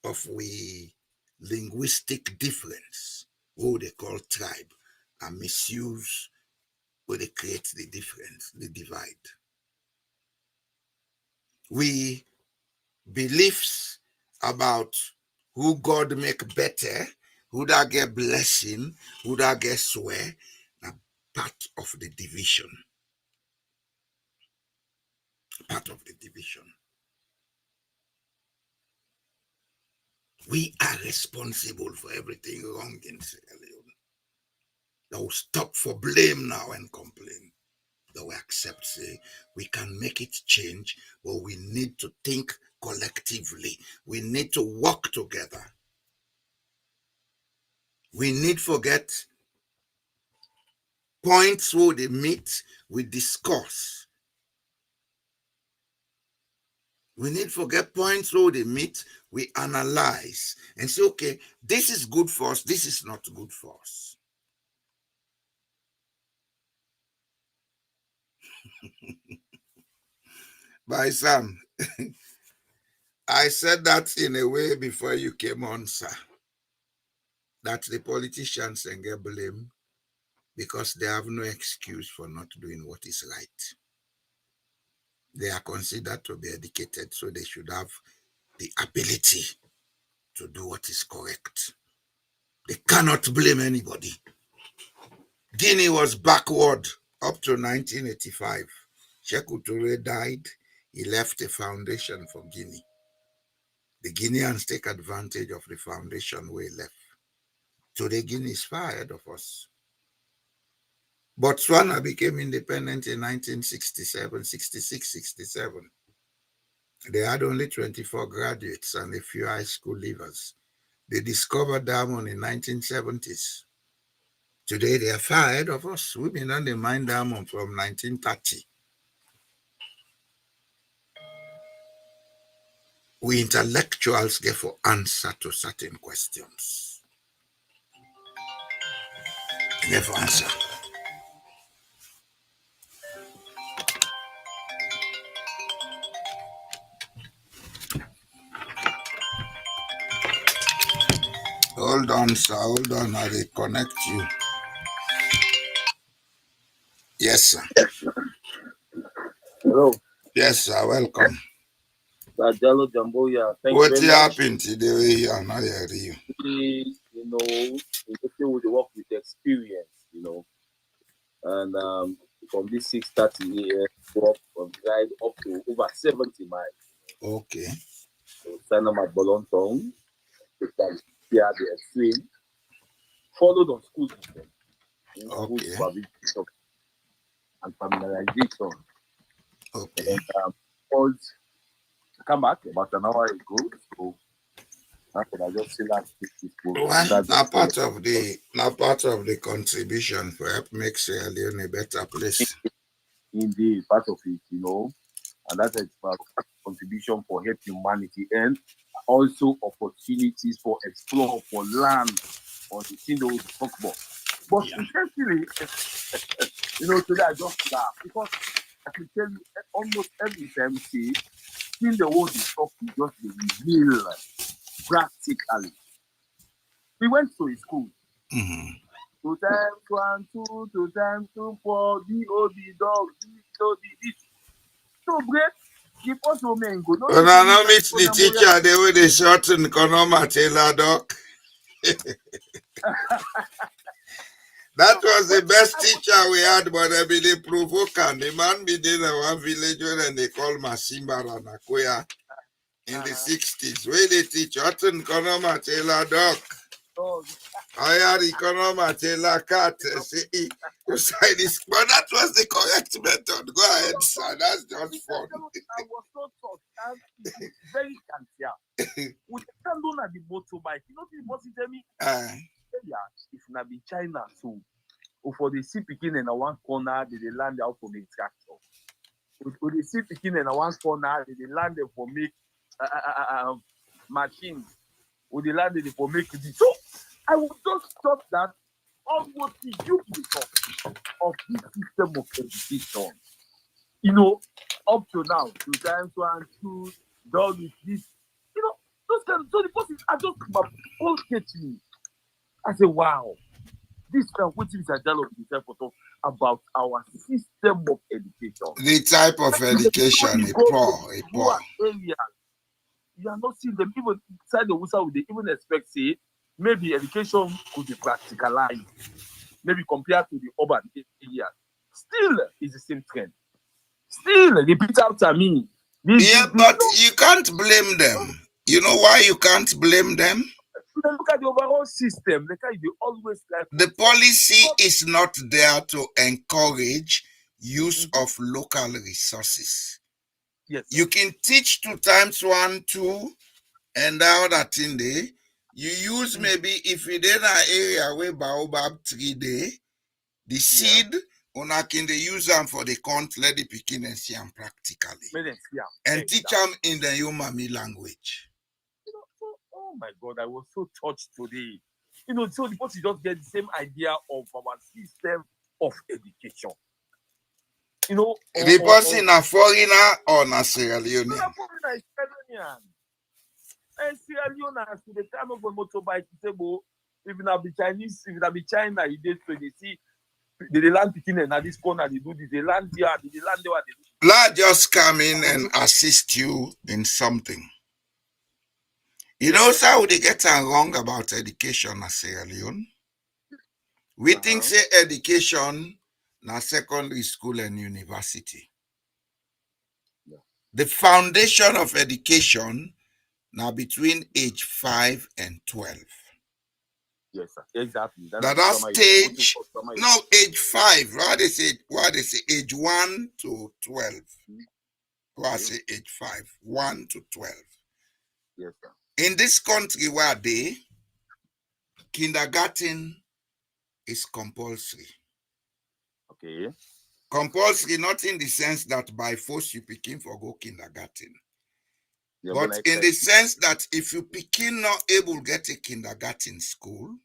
of we linguistic difference, what they call tribe, and misuse where they create the difference, the divide. We beliefs about who God make better, who that get blessing, who that get swear, are part of the division. Part of the division. We are responsible for everything wrong in Sierra Leone. They will stop for blame now and complain. They will accept, say, we can make it change, but we need to think collectively. We need to work together. We need forget points where they meet, we discuss. We need forget points where they meet, we analyze and say, okay, this is good for us, this is not good for us. By Sam, I said that in a way before you came on, sir, that the politicians can get blamed because they have no excuse for not doing what is right. They are considered to be educated, so they should have the ability to do what is correct. They cannot blame anybody. Guinea was backward up to 1985. Sekou Touré died. He left a foundation for Guinea. The Guineans take advantage of the foundation we left. Today, Guinea is far ahead of us. Botswana became independent in 1967, 66, 67. They had only 24 graduates and a few high school leavers. They discovered diamond in 1970s. Today, they are far ahead of us. We've been on the mine diamond from 1930. We intellectuals get for answer to certain questions. Never answer. Hold on, sir. Hold on. I will connect you. Yes, sir. Hello. Yes, sir. Welcome. Jello Jumbo, yeah. Thank What you very much. happened today? You are not hearing you. We work with experience, and from this 6:30 a.m. walk from ride up to over 70 miles. Okay. So sign up at Bolonton, here the extreme, followed on school system, school Okay. supervision and familiarization. Okay. And come back about an hour ago, so I just see that Now part of the contribution for help make Sierra Leone a better place. Indeed, part of it, and that's a contribution for help humanity and also opportunities for explore, for land, or the thing that we talk about. But essentially, today I just laugh because I can tell you almost every time, see, in the world is talk to just the reveal practically. We went to a school. Mm-hmm. 2 times 1, 2, 2 times 2, 4, DOB, dog, DOB, this. So great. The first woman go. When I now meet the teacher, they will the shorten Konoma Taylor Doc. That was the best teacher we had, but I be the provokant. The man be in one village when they call Masimba Ranakoya in the 60s. Where they teach Shorten Konoma Taylor Doc. I had Konoma Taylor Cat. You say this, but that was the correct method. Go ahead, sir. That's just fun. I was so touched. And very sincere. With the candle at the motorbike, the boss tell me, if not be China, so for the sea picking in one corner, they land out for make tractor. For the sea picking in one corner, they land for make machines. With the land for make this. So I would just stop that almost the duplicate of this system of education. Up to now, 2 times 1, 2, dog with this. Those kind. So the person I just all catch me. I say, wow, this what is a dialogue about our system of education. The type of education, a poor. Areas, you are not seeing them even inside the Wusa, they even expect, say, maybe education could be practicalized, maybe compared to the urban areas. Still, it's the same trend. Still, repeat after me. But you can't blame them. You know why you can't blame them? Look at the overall system. They always like the policy is not there to encourage use of local resources. Yes. You can teach 2 times 1, 2, and the other thing there. You use maybe if you did an area where baobab tree day, the seed, una can they use them for the count, let the pikin and see them practically. And teach them in the Yomami language. Oh my God, I was so touched today. So the person just get the same idea of our system of education. The person a foreigner or a Sierra Leonean? Foreigner is Sierra Leonean. And Sierra Leoneans to the time of a motorbike, if it be Chinese, if it be China, so they see they land picking and at this corner they do this, they land here, they land there, they do. Let's just come in and assist you in something. You know, sir, they get wrong about education in Sierra Leone. We think say education na secondary school and university. The foundation of education now between age 5 and 12. Yes, sir. Exactly. That stage, no, age 5. Why they say age 1 to 12. Why say age 5? 1 to 12. Yes, sir. In this country where they kindergarten is compulsory. Okay. Compulsory, not in the sense that by force you begin for go kindergarten. Yeah, but in the sense that if you begin not able to get a kindergarten school,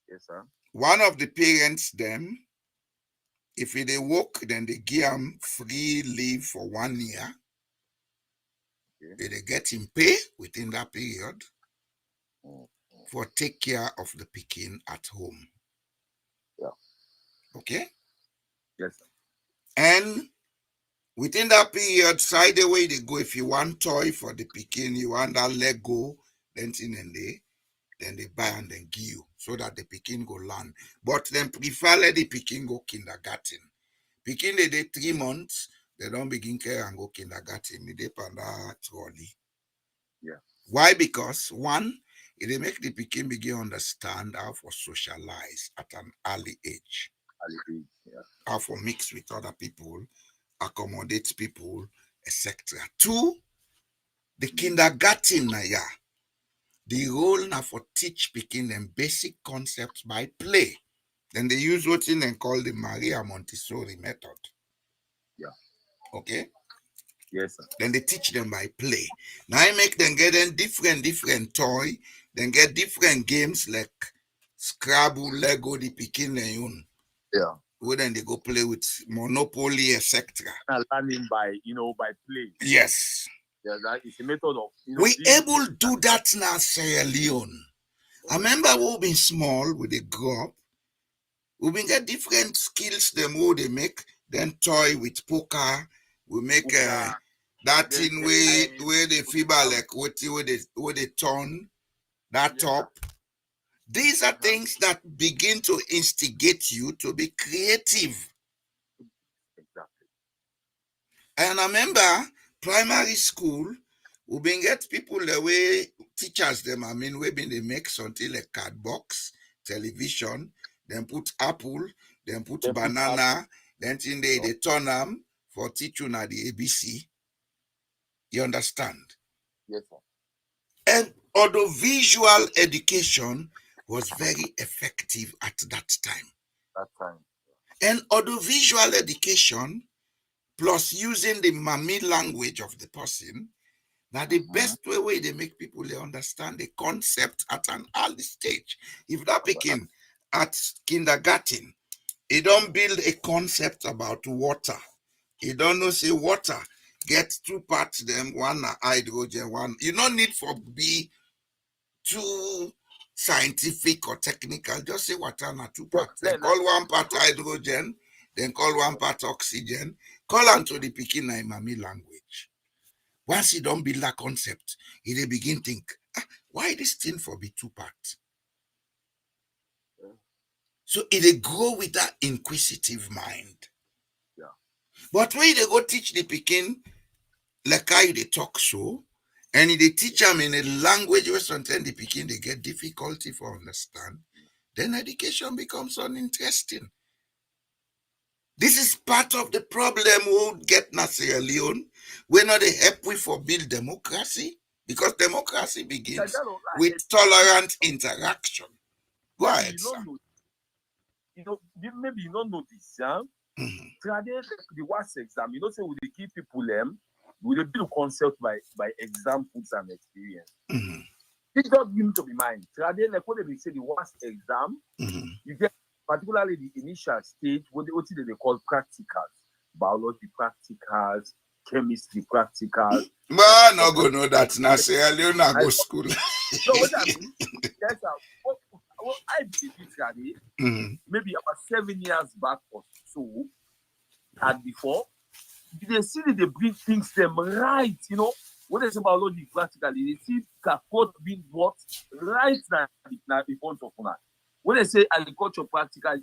yes, sir. One of the parents them, if they work, then they give them free leave for 1 year. Okay. They get him pay within that period for take care of the pikin at home. Yeah. Okay? Yes, sir. And Within that period, side the way they go, if you want toy for the pikin, you want that Lego, then they buy and then give you so that the pikin go learn. But then prefer let the pikin go kindergarten. Pikin they 3 months, they don't begin care and go kindergarten. They depend on trolley. Yeah. Why? Because one, it make the pikin begin understand how to socialize at an early age. Yeah. How to mix with other people, accommodate people, etc. Two, the kindergarten the role now for teach pikin them basic concepts by play. Then they use what they call the Maria Montessori method. Yeah. Okay. Yes, sir. Then they teach them by play. Now I make them get them different toy, then get different games like Scrabble, Lego, the pikin own. Yeah. Where then they go play with Monopoly, etc. Learning by play. Yes. Yeah, that is a method of we able do that now, Sierra Leone. I remember we've been small, we they grow up. We been get different skills them who they make, then toy with poker. We make that thing where they fiber like what they turn that top. These are things that begin to instigate you to be creative. Exactly. And I remember primary school, we been get people the way teachers them, we been they make something like card box, television, then put apple, then put banana, then thing they turn them for teach you now the ABC. You understand? Yes, sir. And audiovisual education was very effective at that time. And audiovisual education plus using the Mami language of the person, now the best way they make people they understand the concept at an early stage. If that begin at kindergarten, he don't build a concept about water. He don't know say water get 2 parts them, one are hydrogen, one. You don't need for be too scientific or technical. Just say water na 2 parts. Then call 1 part hydrogen, then call 1 part oxygen. Call onto the pikin na Mami language. Once he don't build that concept, he dey begin think, why this thing for be 2 parts? So they grow with that inquisitive mind. Yeah. But when they go teach the pikin like how they talk so, and they teach them in a language where sometimes the pikin they get difficulty for understand, then education becomes uninteresting. This is part of the problem we'll get na Sierra Leone. We're not a help we for build democracy, because democracy begins with tolerant interaction. Go ahead, sir. Maybe you don't know this, huh? The worst exam, say we dey give people we dey build concept by examples and experience. It doesn't need to be mine. Like what they say, the worst exam, you get particularly the initial stage, what they call practicals, biology practicals, chemistry practicals. Man, no go know that. Now Sierra Leone go school. So what I mean, that's what I did it, maybe about 7 years back or so, and before, they see that they bring things them right, What is biology practically? They see code being brought right now in front of us. When they say agriculture practical,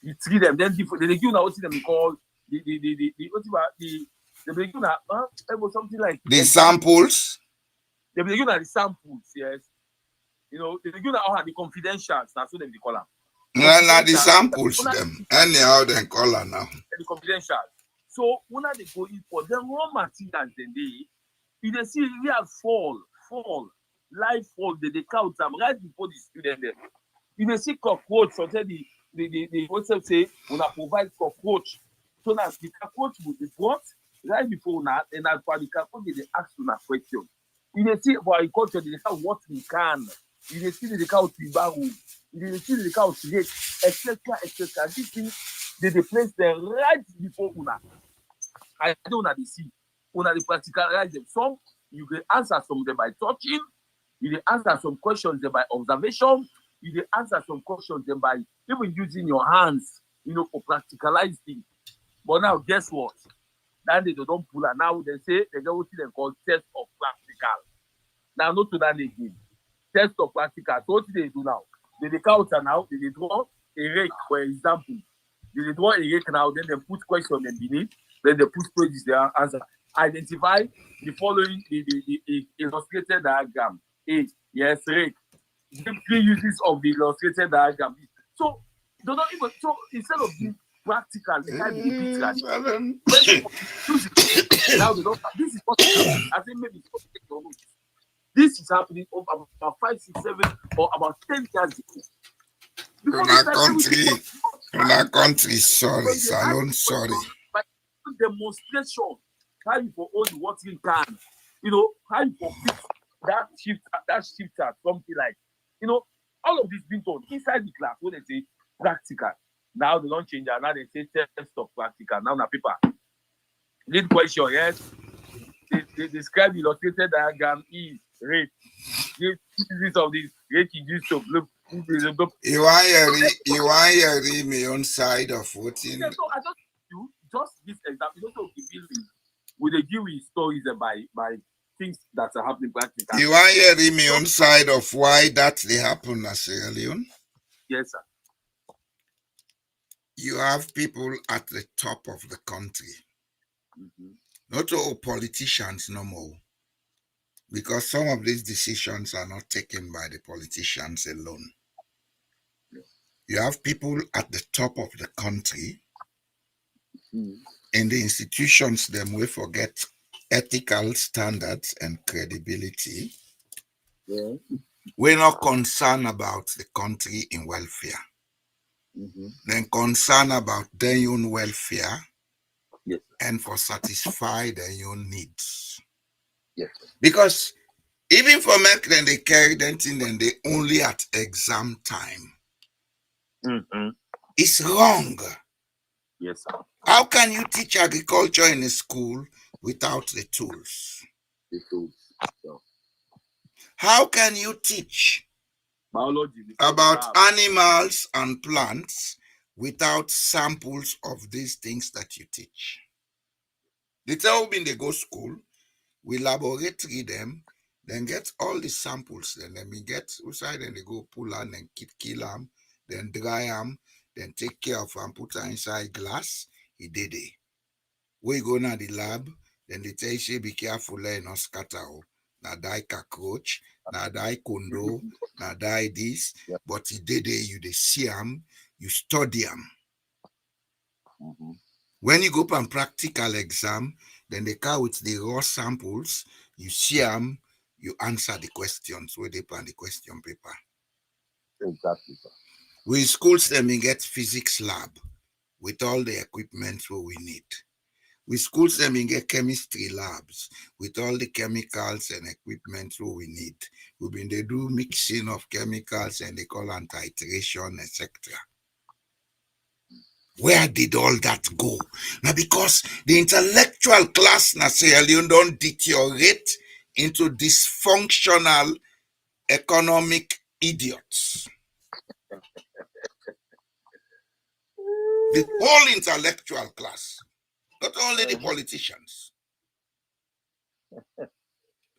you treat them, then they give now what them call something like the samples. They give now the samples, yes. They give now the confidentials, that's what they call them. Now the samples them. Anyhow they call them now. The confidentials. So when they go in for the raw materials, then they see real life fall, they count them right before the student there. If they see cockroach, so the also say when I provide cockroach, so now the cockroach will be brought right before now, and as for the cockroach, they ask you a question. If they see for agriculture, they have what we can. If they see the cow to barrel, if they see the cow to get, etc. These things they place them right before una. I don't know the see. Una the practicalize them. Some you can answer some of them by touching. You can answer some questions them by observation. You can answer some questions them by even using your hands, for practicalizing. But now, guess what? Then they don't pull her. Now they say they go what they call test of practical. Now not to that again. Test of practical. So what they do now? They count now, they draw a rake, for example. They draw a rake now, then they put question in beneath, then they put pages their answer. Identify the following the illustrated diagram. A, yes, rake. Give 3 uses of the illustrated diagram. So they don't even so instead of being practical, they can't be arbitrary. Now they don't this is what I think maybe it's what take your notes. This is happening over about 5, 6, 7, or about 10 years ago. In our country, sorry, Salon, sorry. But demonstration, how you for all the watering can, you know, how you for fix that shifter, something like, you know, all of this being done inside the class when they say practical. Now they don't change it. Now they say test of practical. Now paper. Lead question, yes. They describe the illustrated diagram is rate. Give uses of this rate you use to look. You want to read me on side of voting? Yeah, so I just this example. You know, the building with the deal with stories by things that are happening practically. You want to read me on side of why that they happen at Sierra Leone? Yes, sir. You have people at the top of the country, not all politicians no more, because some of these decisions are not taken by the politicians alone. You have people at the top of the country in the institutions them we forget ethical standards and credibility. Yeah. We're not concerned about the country in welfare. Then concerned about their own welfare, yes, and for satisfy their own needs. Yes. Because even for make them they carry them thing then they only at exam time. It's wrong. Yes, sir. How can you teach agriculture in a school without the tools? The tools. So. How can you teach biology about animals and plants without samples of these things that you teach? They tell me they go school, we laboratory them, then get all the samples, then we get outside and they go pull them and kill them, then dry them, then take care of them, put them inside glass. He did it. We go na the lab, then they tell you be careful and not scatter. Na die cockroach, na die condo, na die this, but he did it, you they see them, you study them. When you go for a practical exam, then they come with the raw samples, you see them, you answer the questions where they put on the question paper. Exactly, sir. We schools them we get physics lab with all the equipment what we need. We schools them we get chemistry labs with all the chemicals and equipment what we need. They do mixing of chemicals and they call on titration, etc. Where did all that go? Now, because the intellectual class na Sierra Leone don't deteriorate into dysfunctional economic idiots. The whole intellectual class, not only the politicians.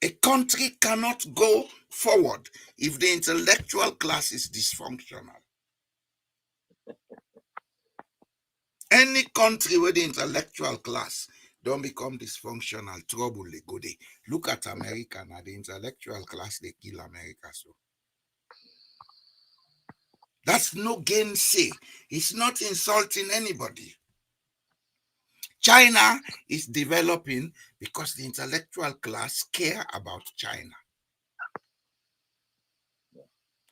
A country cannot go forward if the intellectual class is dysfunctional. Any country where the intellectual class don't become dysfunctional, trouble they go there. Look at America now, the intellectual class, they kill America. So that's no gainsay. It's not insulting anybody. China is developing because the intellectual class care about China.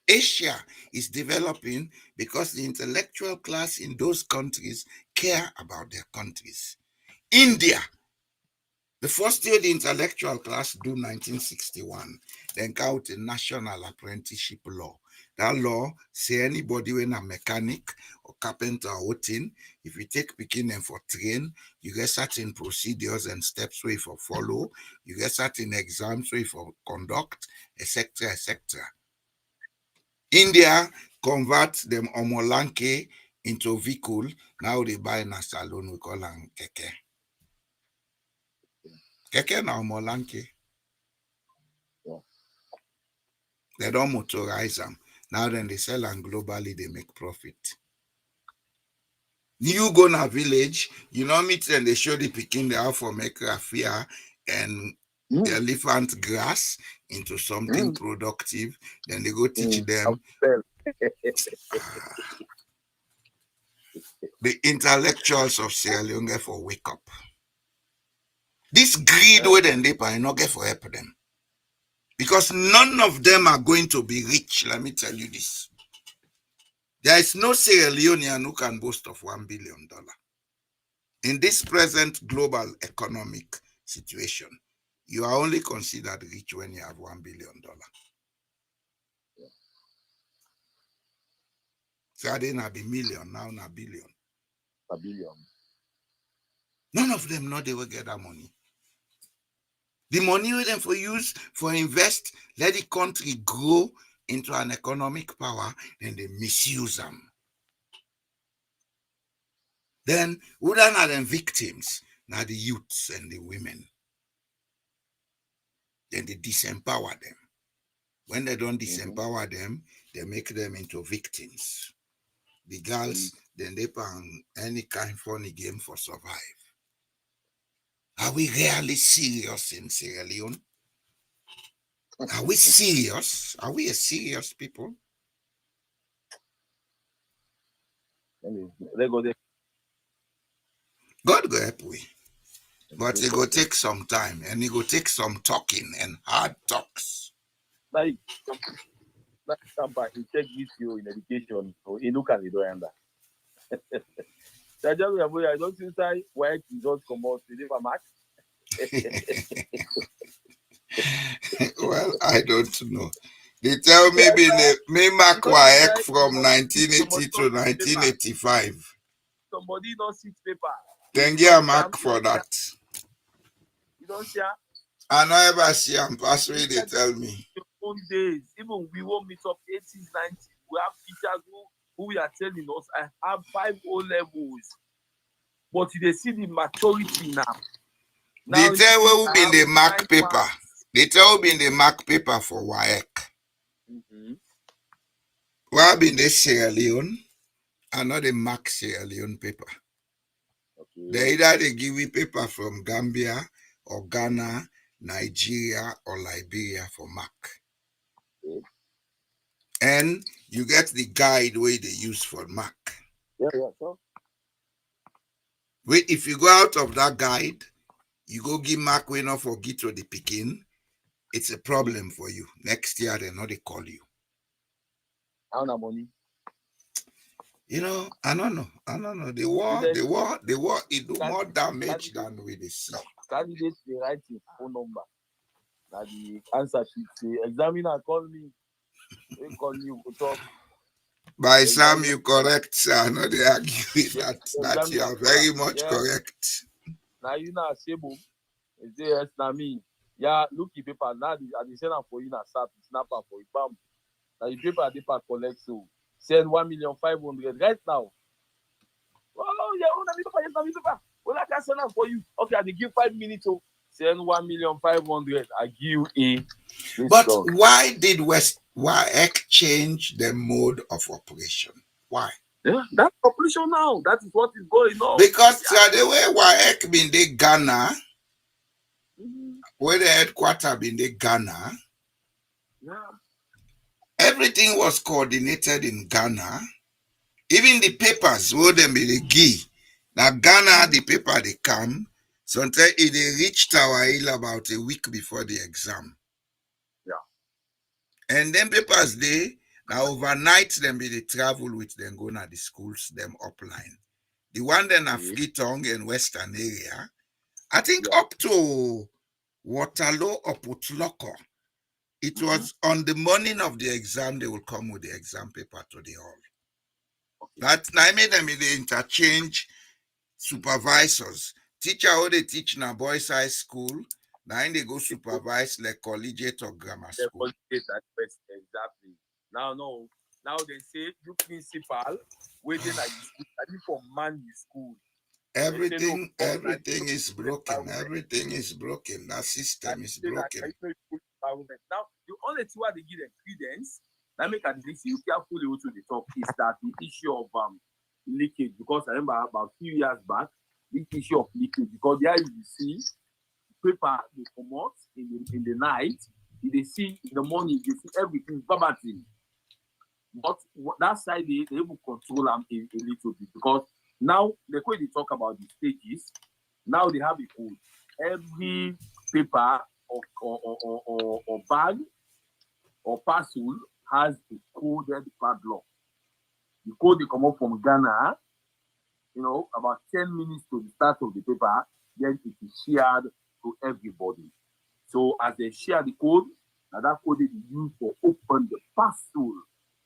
Asia is developing because the intellectual class in those countries care about their countries. India, the first year the intellectual class do 1961, then go out a national apprenticeship law. That law say anybody when a mechanic or carpenter or thing, if you take picking and for train, you get certain procedures and steps where for follow, you get certain exams where for conduct, etc., etc. India convert them omolanke into vehicle. Now they buy in a salon, we call them keke. Keke na Omolanke. Yeah. They don't motorize them. Now then they sell them globally, they make profit. You go na village, you know meet and they show the picking the how for make raffia and elephant grass into something productive. Then they go teach them. The intellectuals of Sierra Leone for wake up. This greed where then they buy not get for help them. Because none of them are going to be rich. Let me tell you this. There is no Sierra Leonean who can boast of $1 billion. In this present global economic situation, you are only considered rich when you have $1 billion. So I didn't be million, now na billion. A billion. None of them know they will get that money. The money we them for use, for invest, let the country grow into an economic power, then they misuse them. Then, who then are them victims? Now the youths and the women. Then they disempower them. When they don't disempower them, they make them into victims. The girls, then they play any kind of funny game for survive. Are we really serious in Sierra Leone? Are we serious? Are we a serious people? They go there. God go help we. But it go take some time and it go take some talking and hard talks. Like somebody he check with you in education, so he look at the door and that. I don't think I why results come out to the mark. Well, I don't know. They tell me me mark WAEC from 1980 to 1985. Somebody don't see paper. Then get a mark for that. You don't see. I never ever see them pass way they tell me. Own days, even we won't meet up 80s, 90s. We have teachers who we are telling us I have 5 O levels, but they see the maturity now. They tell who be in the mark paper. They tell who be in the mark paper for WAEC. Why be in the Sierra Leone and not the mark Sierra Leone paper? They either they give you paper from Gambia or Ghana, Nigeria or Liberia for mark. And you get the guide where they use for mark. So. Wait, if you go out of that guide, you go give mark way not forget to the picking, it's a problem for you. Next year they know they call you. How na money? You know, I don't know. The war, it do more damage than we see. Candidates they write your phone number. Now the answer sheet say examiner call me. They call you talk. By Sam, you correct, sir. No, they argue with that. That you are very much correct. Now you know Sebo. They say yes, na me. Yeah, look the paper. Now the send for you na snap for you. Bam. Now the paper collect so send 1,500,000 right now. Oh yeah, oh na me paper. Well, I can send them for you. Okay, I give 5 minutes to send 1,500,000. I give a. But why did WAEC change the mode of operation? Why? Yeah, that's operation now. That is what is going on. Because the way WAEC been the Ghana, where the headquarters been the Ghana, everything was coordinated in Ghana. Even the papers where them be the give. Now Ghana, the paper they come. Sometimes it reached our hill about a week before the exam. Yeah. And then papers they now overnight them be they travel with them go to the schools, them upline. The one then a Freetongue and Western area. I think up to Waterloo or Putloko. It was on the morning of the exam, they will come with the exam paper to the hall. That I made them they interchange supervisors. Teacher who they teach in a boys' high school, now they go supervise like collegiate or grammar school. Exactly. Now they say you principal waiting at the school, I need for man the school. Everything is broken. Everything is broken. That system is broken. Now, the only thing why they give them credence, that make at least you carefully also the talk is that the issue of leakage. Because I remember about a few years back, this issue of leakage, because there you see paper they come out in the night, they see in the morning, they see everything verbatim. But that side they able to control them a little bit, because now the way they talk about the stages, now they have a code. Every paper or bag or parcel has a coded padlock. The code they come up from Ghana, about 10 minutes to the start of the paper, then it is shared to everybody. So as they share the code, now that code is used to open the parcel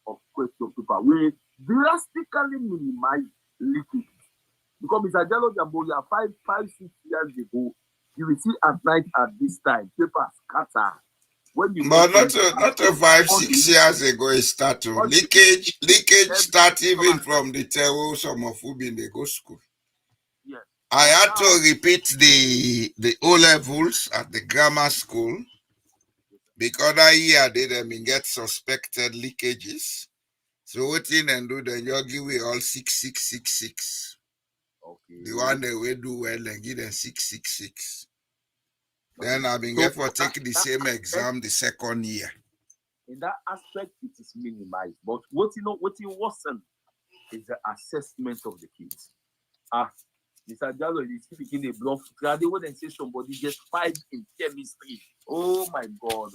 of question paper, will drastically minimize leakage. Because Mr. Jello Jamboya, 5, 6 years ago, you will see at night at this time, paper scatter. But not 5, 6 years ago it started. Leakage start even from the terror some of who been they go school. Yes. I had to repeat the O levels at the grammar school because that year they didn't get suspected leakages. So what in and do then you give me all 6666. Okay. The one they will do well and give them 666. Then I've been for taking the same exam the second year. In that aspect, it is minimized. But what you wasn't is the assessment of the kids. Mr. Jallo is speaking a bluff. They wouldn't say somebody just 5 in chemistry. Oh my God.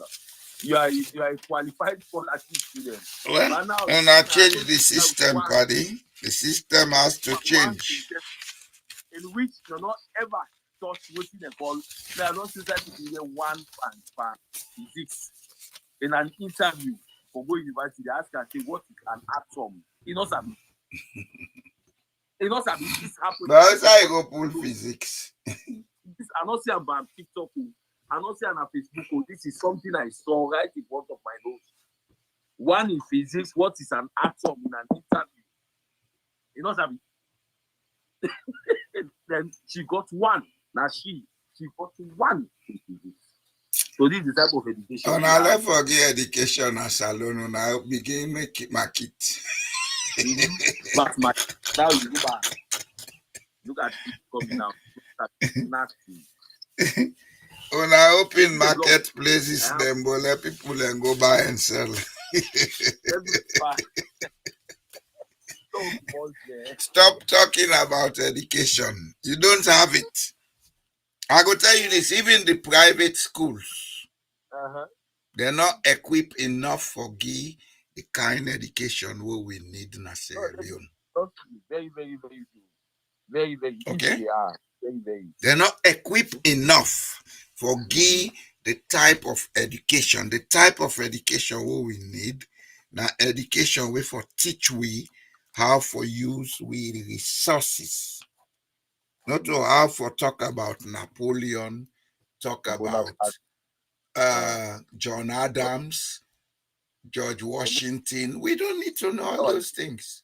You are a qualified scholarship student. Well, now, and I change the system, Paddy. The system has to change. In which you're not ever taught what they call, they are not society in the 1 and physics. In an interview for Go University, they ask and say, what is an atom? You know something. This happened. That's how you go pull physics. This I'm not saying about TikTok. I'm not saying on Facebook. This is something I saw right in front of my nose. One in physics, what is an atom in an interview? You know something. Then she got 1. Now she got 1 in physics. So this is the type of education. And I'll never forget education as alone. And I'll begin make it my kit. But now you go back. Look at it coming out. Nasty. When I open marketplaces, then will let people then go buy and sell. Stop talking about education. You don't have it. I go tell you this, even the private schools, they're not equipped enough for the kind of education what we need in Sierra Leone. Very, very, very few. Very, very few. Okay. They are. Very, very. They're not equipped enough for the type of education. The type of education what we need. Now education we for teach we how for use we resources. Not to how for talk about Napoleon, talk about John Adams, George Washington. We don't need to know all those things.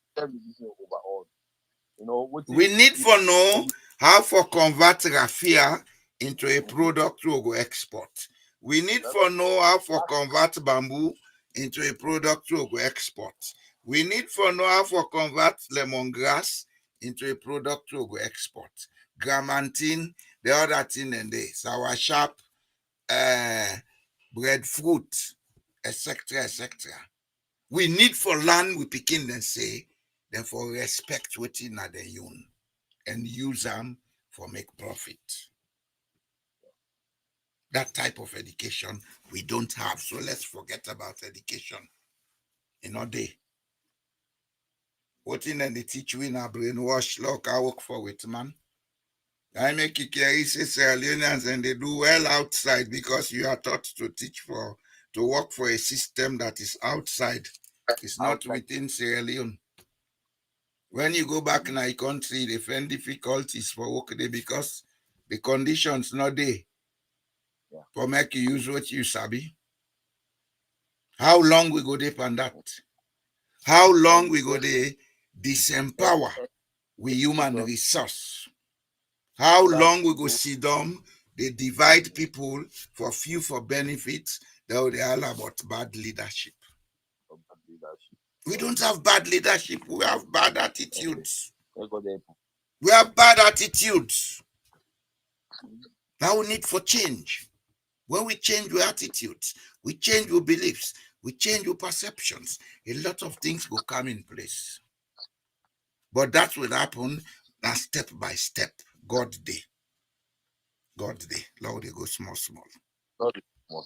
We need for know how for convert raffia into a product to go export. We need for know how for convert bamboo into a product to go export. We need for know how for convert lemongrass into a product to go export. Gramantin, the other thing and this, sour sharp, breadfruit, etc., etc. We need for land we begin and say, then for respect within the own and use them for make profit. That type of education we don't have. So let's forget about education. Day. What in the teach we na brainwash look I work for with man. I make you carry Sierra Leoneans and they do well outside because you are taught to teach to work for a system that is outside. It's not within Sierra Leone. When you go back in our country, they find difficulties for work there because the conditions not there. Yeah. For make you use what you sabi. How long we go there on that? How long we go there disempower with human resource? How long we go sit down, they divide people for few for benefits, they all about bad leadership. We don't have bad leadership, we have bad attitudes. We have bad attitudes. Now we need for change. When we change our attitudes, we change our beliefs, we change our perceptions, a lot of things will come in place. But that will happen now step by step. God day. God day. Lord, they go small. Lord, small.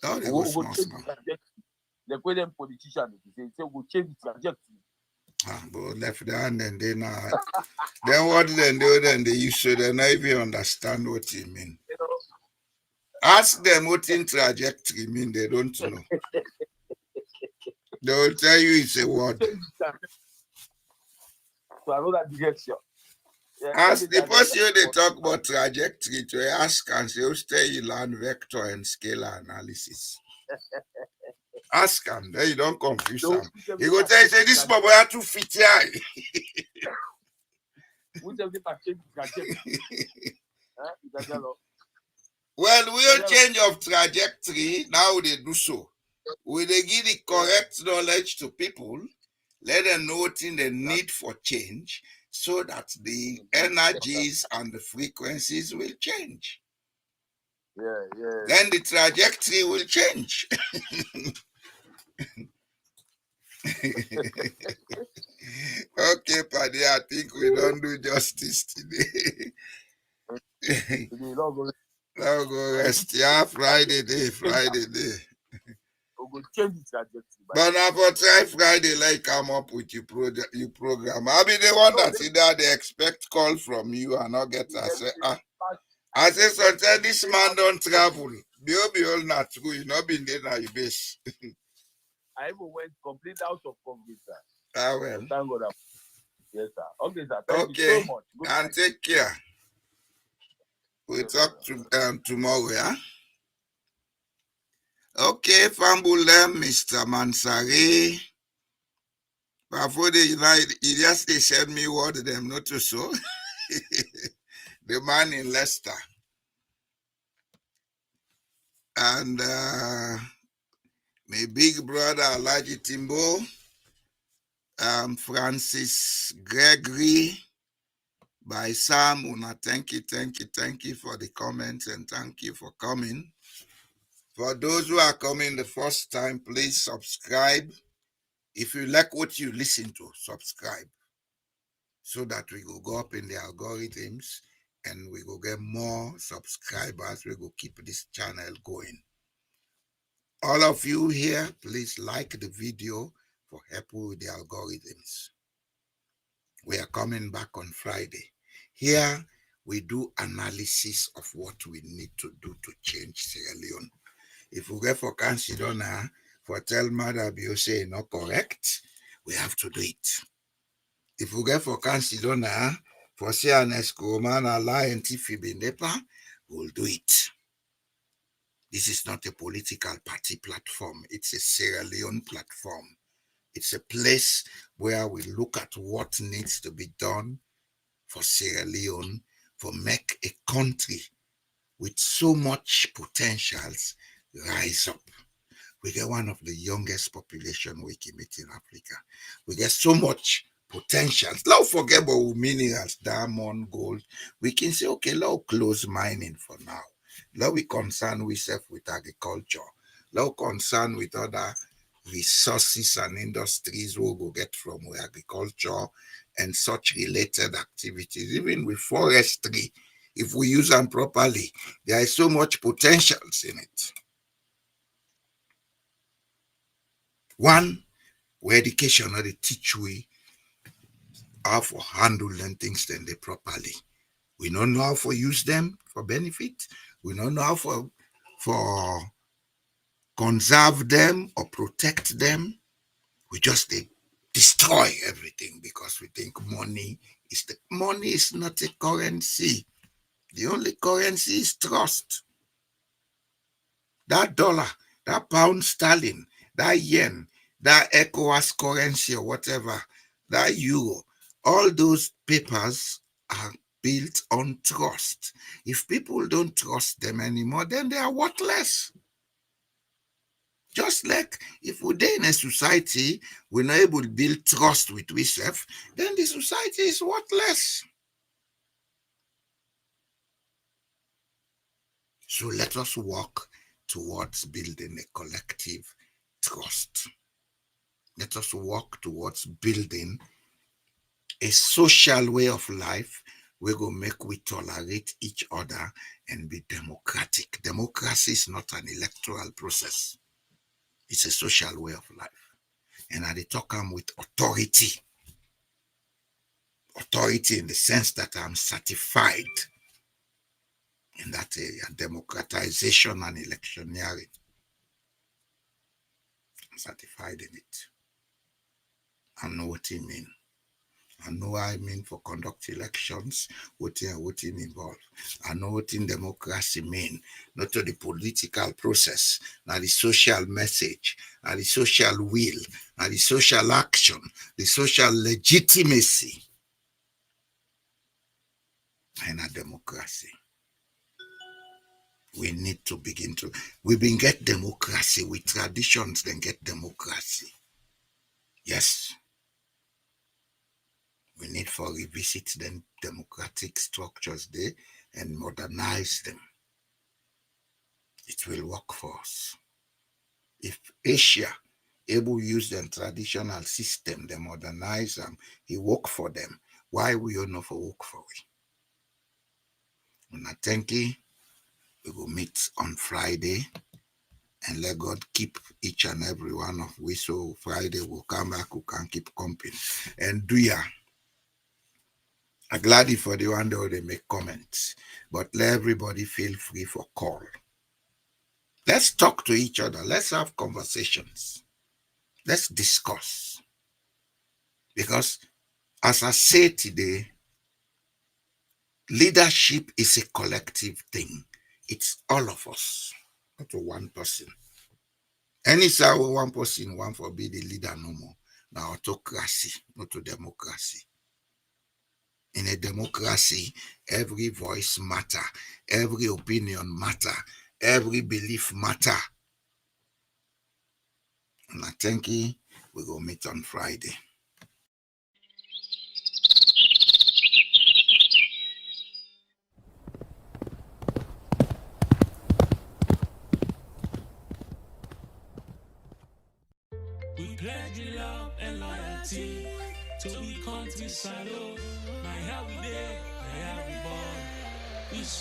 Lord, they go small. The Korean politician, they say, we'll change the trajectory. But left there and then they now. Then what then do then they used to they not even understand what you mean. Ask them what in trajectory mean, they don't know. They will tell you it's a word. So another direction. Ask the person they talk about trajectory to ask and say, stay you learn vector and scalar analysis. Ask them, then you don't confuse them. You go tell you, say, this boy are too fit here. Well, we'll change of trajectory, now they do so. Will they give the correct knowledge to people, let them know what in the need for change, so that the energies and the frequencies will change. Yeah. Then the trajectory will change. Okay, Paddy, I think we don't do justice today. Now go rest. Yeah, Friday day. We'll change the trajectory. But now for try Friday, like come up with your program. I be the one that either they expect call from you and not get I say sometimes this man don't travel. Be all not true. You not been there now you base. I even went complete out of Congress. Well. Thank God. Yes, sir. Okay, sir. Thank you so much. Good and night. Take care. We'll talk to tomorrow, yeah? Okay, Fambulem, Mr. Mansari. Before they just they send me word them not to so. The man in Leicester. And my big brother Alaji Timbo, Francis Gregory, by Sam, Una, thank you for the comments and thank you for coming. For those who are coming the first time, please subscribe. If you like what you listen to, subscribe. So that we will go up in the algorithms and we will get more subscribers. We will keep this channel going. All of you here, please like the video for helping with the algorithms. We are coming back on Friday. Here, we do analysis of what we need to do to change Sierra Leone. If we get for Kansidona, for tell Mother Biose not correct, we have to do it. If we get for Kansidona, for CNSCO, man, Alliance, Nepa, we'll do it. This is not a political party platform. It's a Sierra Leone platform. It's a place where we look at what needs to be done for Sierra Leone, for make a country with so much potentials rise up. We get one of the youngest population we can meet in Africa. We get so much potentials. Don't forget about minerals, diamond, gold. We can say, okay, let's close mining for now. Let's we concern ourselves with agriculture. Let's concern with other resources and industries we will get from agriculture and such related activities, even with forestry. If we use them properly, there is so much potentials in it. One, where education or they teach we how to handle them things then they properly. We don't know how to use them for benefit. We don't know how for conserve them or protect them. We just destroy everything because we think money is not a currency. The only currency is trust. That dollar, that pound sterling, that yen, that ECOWAS currency or whatever, that euro, all those papers are built on trust. If people don't trust them anymore, then they are worthless. Just like if we're in a society, we're not able to build trust with ourselves, then the society is worthless. So let us work towards building a collective trust. Let us work towards building a social way of life where we tolerate each other and be democratic. Democracy is not an electoral process. It's a social way of life. And I talk with authority. Authority in the sense that I'm certified in that area, democratization and electioneering. I'm certified in it. I know what it means. I know what I mean for conduct elections, what it involve. I know what in democracy mean, not to the political process, not the social message, not the social will, not the social action, the social legitimacy in a democracy. We need to begin to, we been get democracy with traditions, then get democracy. Yes. We need to revisit them democratic structures there and modernize them. It will work for us. If Asia able to use their traditional system, they modernize them, it work for them. Why we are not for work for it? And I thank you. We will meet on Friday and let God keep each and every one of we. So Friday we'll come back, we can keep company. And do ya. I'm glad for the one that they make comments, but let everybody feel free for call. Let's talk to each other. Let's have conversations. Let's discuss. Because as I say today, leadership is a collective thing. It's all of us, not one person. Any say one person want to be the leader no more. Now autocracy, not a democracy. In a democracy, every voice matter, every opinion matter, every belief matter. And I thank you. We go meet on Friday. We pledge love and loyalty to the country silo.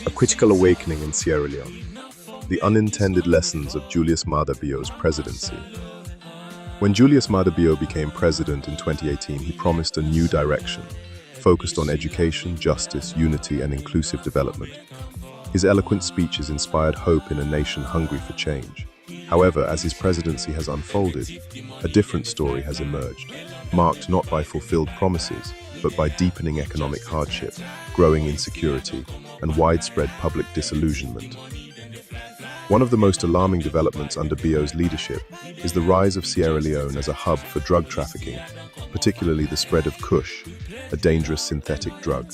A critical awakening in Sierra Leone. The unintended lessons of Julius Maada Bio's presidency. When Julius Maada Bio became president in 2018, he promised a new direction, focused on education, justice, unity, and inclusive development. His eloquent speeches inspired hope in a nation hungry for change. However, as his presidency has unfolded, a different story has emerged, marked not by fulfilled promises, but by deepening economic hardship, growing insecurity, and widespread public disillusionment. One of the most alarming developments under Bio's leadership is the rise of Sierra Leone as a hub for drug trafficking, particularly the spread of Kush, a dangerous synthetic drug.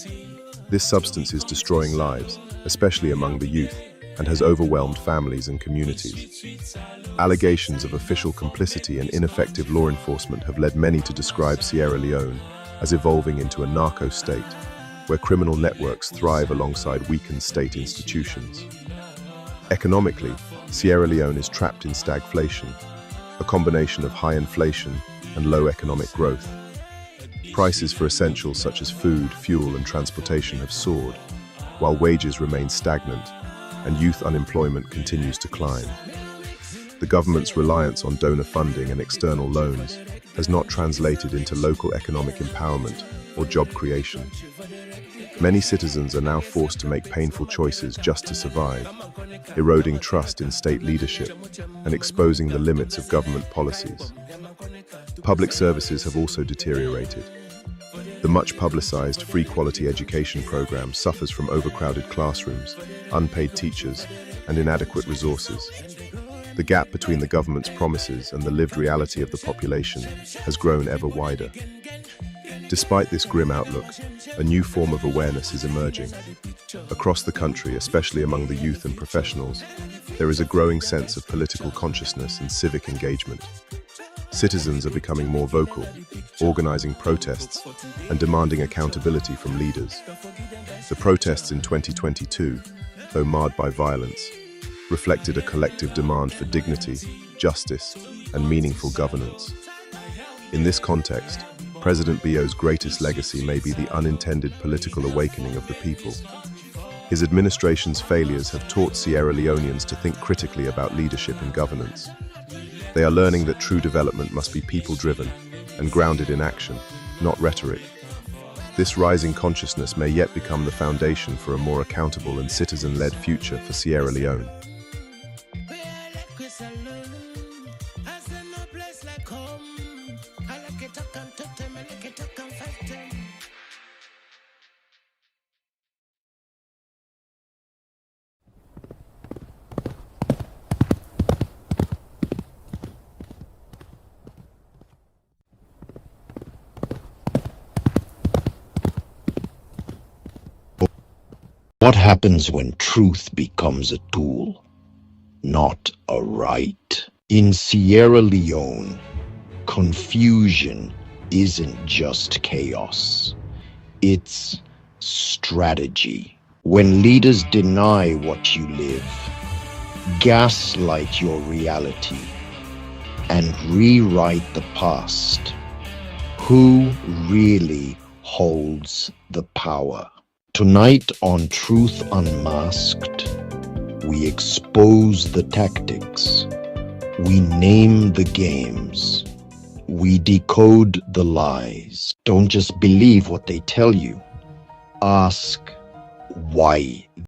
This substance is destroying lives, especially among the youth, and has overwhelmed families and communities. Allegations of official complicity and ineffective law enforcement have led many to describe Sierra Leone as evolving into a narco state, where criminal networks thrive alongside weakened state institutions. Economically, Sierra Leone is trapped in stagflation, a combination of high inflation and low economic growth. Prices for essentials such as food, fuel, and transportation have soared, while wages remain stagnant and youth unemployment continues to climb. The government's reliance on donor funding and external loans has not translated into local economic empowerment or job creation. Many citizens are now forced to make painful choices just to survive, eroding trust in state leadership and exposing the limits of government policies. Public services have also deteriorated. The much publicized free quality education program suffers from overcrowded classrooms, unpaid teachers, and inadequate resources. The gap between the government's promises and the lived reality of the population has grown ever wider. Despite this grim outlook, a new form of awareness is emerging. Across the country, especially among the youth and professionals, there is a growing sense of political consciousness and civic engagement. Citizens are becoming more vocal, organizing protests and demanding accountability from leaders. The protests in 2022, though marred by violence, reflected a collective demand for dignity, justice, and meaningful governance. In this context, President Bio's greatest legacy may be the unintended political awakening of the people. His administration's failures have taught Sierra Leoneans to think critically about leadership and governance. They are learning that true development must be people-driven and grounded in action, not rhetoric. This rising consciousness may yet become the foundation for a more accountable and citizen-led future for Sierra Leone. What happens when truth becomes a tool, not a right? In Sierra Leone, confusion isn't just chaos, it's strategy. When leaders deny what you live, gaslight your reality, and rewrite the past, who really holds the power? Tonight on Truth Unmasked, we expose the tactics, we name the games, we decode the lies. Don't just believe what they tell you. Ask why